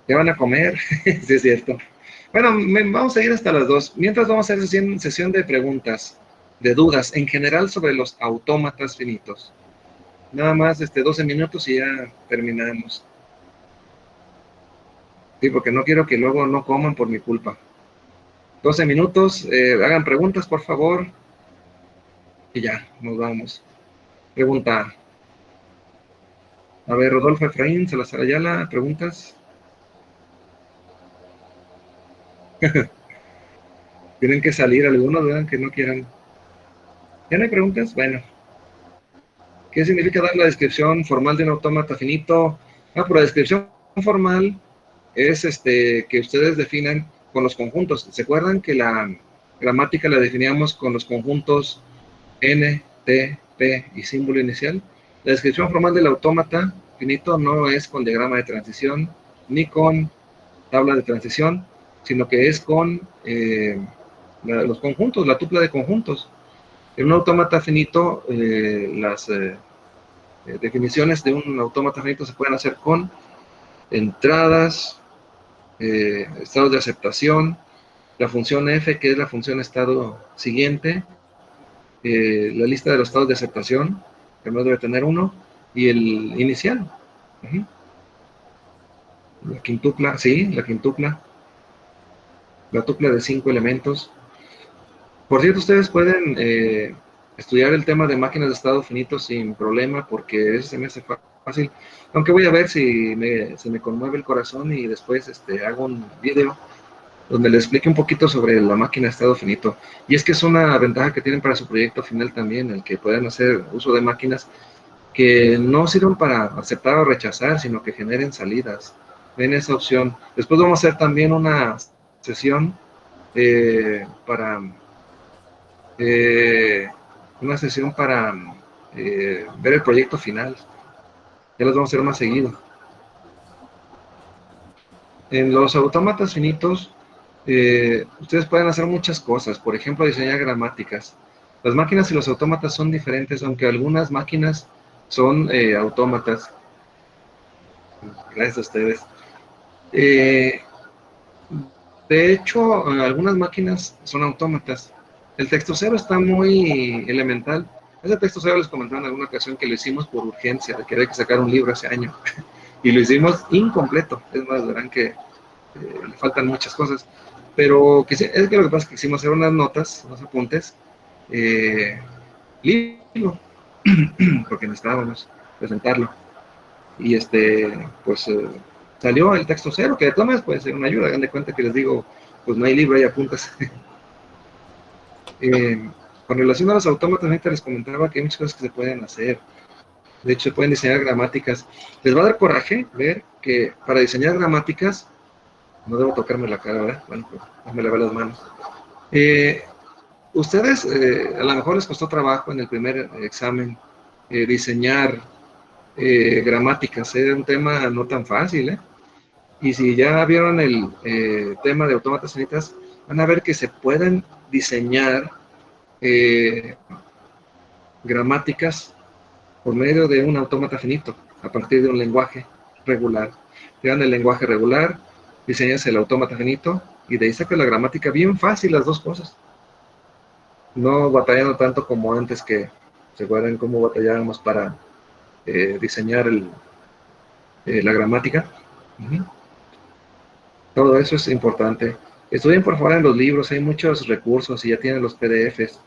A: ¿Qué van a comer? Sí, es cierto. Bueno, vamos a ir hasta las 2. Mientras vamos a hacer sesión de preguntas, de dudas, en general sobre los autómatas finitos. Nada más 12 minutos y ya terminamos. Sí, porque no quiero que luego no coman por mi culpa. 12 minutos, hagan preguntas, por favor. Y ya, nos vamos. Pregunta. A ver, Rodolfo Efraín, Salazar Ayala, preguntas. Tienen que salir algunos, ¿verdad? Que no quieran. ¿Ya no hay preguntas? Bueno. ¿Qué significa dar la descripción formal de un autómata finito? Por la descripción formal es que ustedes definan con los conjuntos. ¿Se acuerdan que la gramática la definíamos con los conjuntos N, T, P y símbolo inicial? La descripción formal del autómata finito no es con diagrama de transición ni con tabla de transición, sino que es con los conjuntos, la tupla de conjuntos. En un autómata finito, las definiciones de un autómata finito se pueden hacer con entradas, estados de aceptación, la función f, que es la función estado siguiente, la lista de los estados de aceptación, que no debe tener uno, y el inicial. La quintupla, sí, la quintupla. La tupla de 5 elementos. Por cierto, ustedes pueden estudiar el tema de máquinas de estado finito sin problema, porque eso se me hace fácil. Aunque voy a ver si se me conmueve el corazón y después hago un video donde les explique un poquito sobre la máquina de estado finito. Y es que es una ventaja que tienen para su proyecto final también, el que puedan hacer uso de máquinas que no sirven para aceptar o rechazar, sino que generen salidas. Ven esa opción. Después vamos a hacer también una sesión para ver el proyecto final. Ya los vamos a hacer más seguido. En los autómatas finitos, ustedes pueden hacer muchas cosas. Por ejemplo, diseñar gramáticas. Las máquinas y los autómatas son diferentes, aunque algunas máquinas son autómatas. Gracias a ustedes. De hecho, algunas máquinas son autómatas. El texto cero está muy elemental. Ese texto cero les comenté en alguna ocasión que lo hicimos por urgencia, de que había que sacar un libro hace año. Y lo hicimos incompleto. Es más, verán que le faltan muchas cosas. Pero es que lo que pasa es que quisimos hacer unas notas, unos apuntes, libro, porque necesitábamos presentarlo. Y salió el texto cero, que de todas maneras puede ser una ayuda. Hagan de cuenta que les digo, pues no hay libro, hay apuntes. Con relación a los autómatas, ahorita les comentaba que hay muchas cosas que se pueden hacer. De hecho, se pueden diseñar gramáticas. Les va a dar coraje ver que para diseñar gramáticas, no debo tocarme la cara, ¿verdad? Bueno, pues no me lavé las manos. Ustedes, a lo mejor les costó trabajo en el primer examen diseñar gramáticas. Era un tema no tan fácil, Y si ya vieron el tema de autómatas finitas, van a ver que se pueden diseñar gramáticas por medio de un autómata finito, a partir de un lenguaje regular. Crean el lenguaje regular, diseñas el autómata finito, y de ahí sacas la gramática bien fácil, las dos cosas. No batallando tanto como antes, que ¿Recuerdan cómo batallábamos para diseñar la gramática? Ujú. Todo eso es importante. Estudien por favor en los libros, hay muchos recursos y ya tienen los PDFs.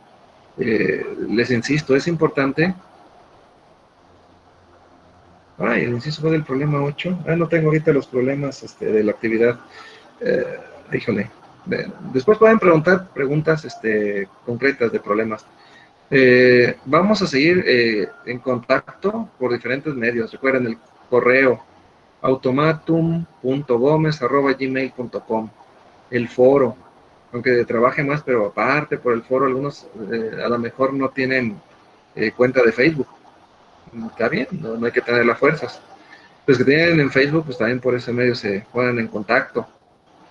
A: Les insisto, es importante. Ay, el inciso fue del problema 8. No tengo ahorita los problemas de la actividad. Híjole. Después pueden preguntar preguntas concretas de problemas. Vamos a seguir en contacto por diferentes medios. Recuerden el correo automatum.gomez@gmail.com, el foro, aunque trabaje más, pero aparte por el foro, algunos a lo mejor no tienen cuenta de Facebook. Está bien, no hay que tener las fuerzas. Los que tienen en Facebook, pues también por ese medio se ponen en contacto.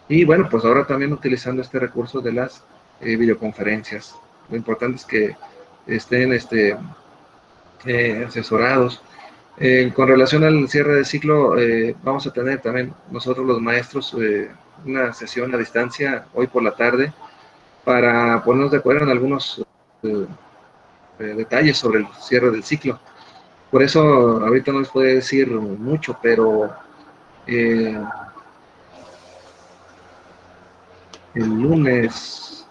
A: Y bueno, pues ahora también utilizando este recurso de las videoconferencias. Lo importante es que estén asesorados. Con relación al cierre de ciclo, vamos a tener también nosotros los maestros una sesión a distancia hoy por la tarde para ponernos de acuerdo en algunos detalles sobre el cierre del ciclo. Por eso ahorita no les puedo decir mucho, pero el lunes,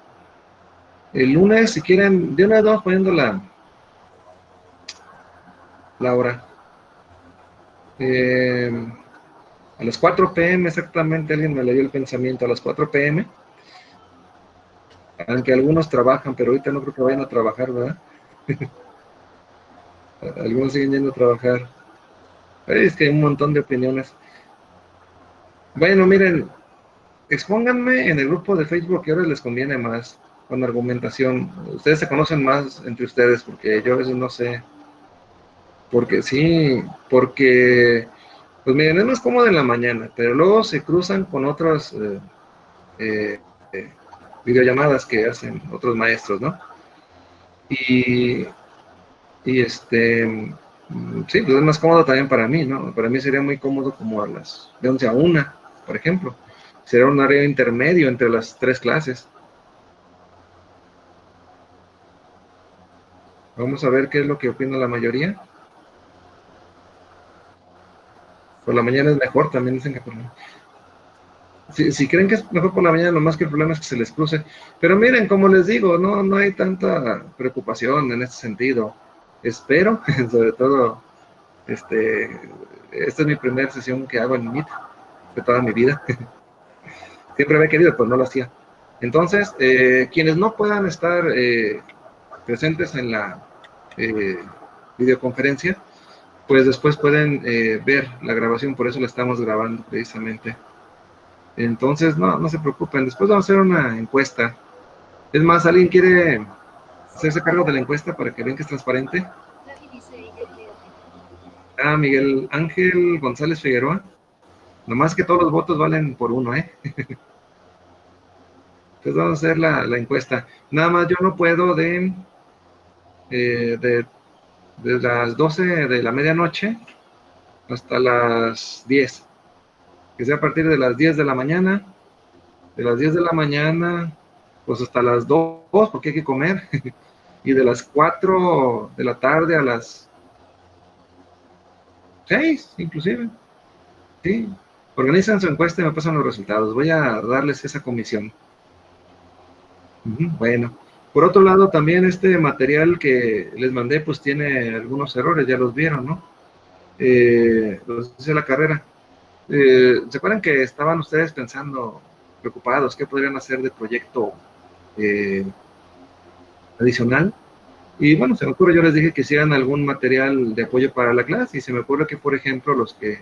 A: si quieren, de una vez vamos poniendo la hora. A las 4 p.m. exactamente, alguien me leyó el pensamiento, a las 4 p.m. Aunque algunos trabajan, pero ahorita no creo que vayan a trabajar, ¿verdad? Algunos siguen yendo a trabajar. Es que hay un montón de opiniones. Bueno, miren, expónganme en el grupo de Facebook que ahora les conviene más, con argumentación. Ustedes se conocen más entre ustedes, porque yo a veces no sé. Porque sí, porque, pues miren, es más cómodo en la mañana, pero luego se cruzan con otras videollamadas que hacen otros maestros, ¿no? Y sí, pues es más cómodo también para mí, ¿no? Para mí sería muy cómodo como a las de 11 a 1, por ejemplo. Sería un área intermedio entre las 3 clases. Vamos a ver qué es lo que opina la mayoría. Por la mañana es mejor, también dicen que por la... Si creen que es mejor por la mañana, nomás que el problema es que se les cruce. Pero miren, como les digo, no hay tanta preocupación en ese sentido. Espero, sobre todo, esta es mi primera sesión que hago en Meet de toda mi vida. Siempre había querido, pues no lo hacía. Entonces, quienes no puedan estar presentes en la videoconferencia, pues después pueden ver la grabación, por eso la estamos grabando precisamente. Entonces, no se preocupen, después vamos a hacer una encuesta. Es más, ¿alguien quiere hacerse cargo de la encuesta para que vean que es transparente? Miguel Ángel González Figueroa. Nomás que todos los votos valen por uno, ¿eh? Entonces vamos a hacer la encuesta. Nada más yo no puedo de las 12 de la medianoche hasta las 10. Que sea a partir de las 10 de la mañana. De las 10 de la mañana, pues hasta las 2, porque hay que comer. Y de las 4 de la tarde a las 6, inclusive. Sí. Organizan su encuesta y me pasan los resultados. Voy a darles esa comisión. Bueno. Por otro lado, también este material que les mandé, pues tiene algunos errores, ya los vieron, ¿no? Los hice la carrera. ¿Se acuerdan que estaban ustedes pensando, preocupados, qué podrían hacer de proyecto adicional? Y bueno, se me ocurre, yo les dije que hicieran algún material de apoyo para la clase, y se me ocurre que, por ejemplo, los que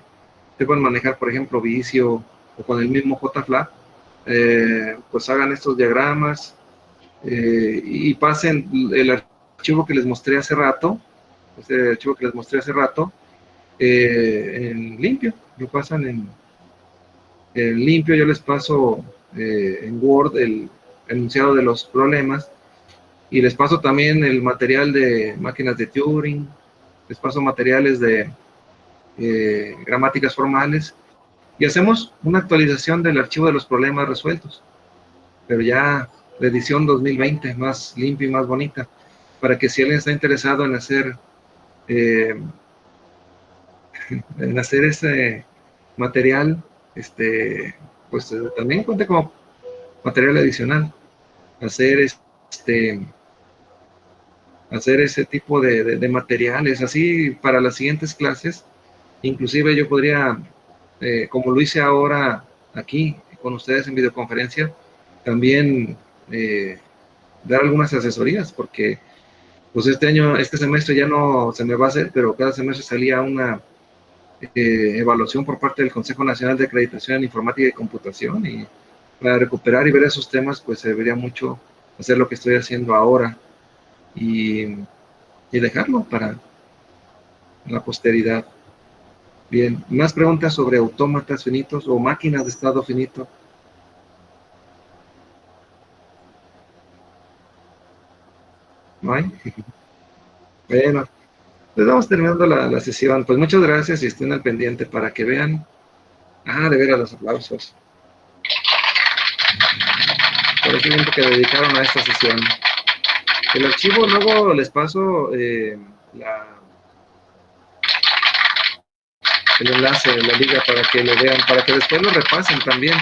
A: sepan manejar, por ejemplo, Visio o con el mismo JFlap, pues hagan estos diagramas y pasen el archivo que les mostré hace rato, en limpio, lo pasan en limpio. Yo les paso en Word el enunciado de los problemas y les paso también el material de máquinas de Turing, les paso materiales de gramáticas formales y hacemos una actualización del archivo de los problemas resueltos, pero ya la edición 2020, más limpia y más bonita. para que si alguien está interesado en hacer ese material, pues también cuente como material adicional, hacer hacer ese tipo de materiales, así para las siguientes clases. Inclusive yo podría, como lo hice ahora aquí con ustedes en videoconferencia, también dar algunas asesorías, porque pues este semestre ya no se me va a hacer, pero cada semestre salía una evaluación por parte del Consejo Nacional de Acreditación en Informática y Computación, y para recuperar y ver esos temas, pues se debería mucho hacer lo que estoy haciendo ahora y dejarlo para la posteridad. Bien, más preguntas sobre autómatas finitos o máquinas de estado finito. ¿No hay? Bueno, pues vamos terminando la sesión. Pues muchas gracias y estén al pendiente para que vean. Ah, de veras los aplausos por ese tiempo que dedicaron a esta sesión. El archivo luego les paso el enlace, la liga para que lo vean, para que después lo repasen también.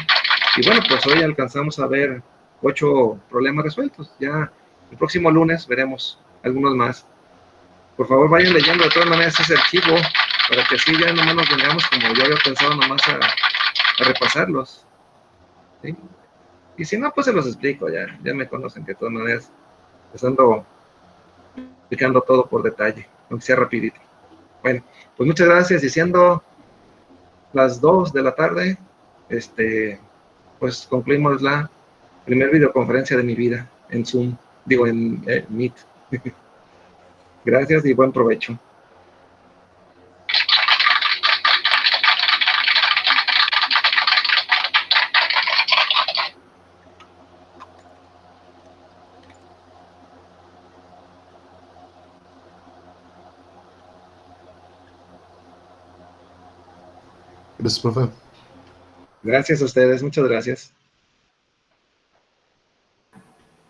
A: Y bueno, pues hoy alcanzamos a ver 8 problemas resueltos. Ya el próximo lunes veremos algunos más. Por favor, vayan leyendo de todas maneras ese archivo, para que así ya nomás nos vengamos, como yo había pensado, nomás a repasarlos. ¿Sí? Y si no, pues se los explico, ya me conocen, que de todas maneras les ando explicando todo por detalle, aunque sea rapidito. Bueno, pues muchas gracias, y siendo las 2 de la tarde, pues concluimos la primera videoconferencia de mi vida en Zoom, digo en Meet. Gracias y buen provecho.
B: Gracias, profe.
A: Gracias a ustedes, muchas gracias.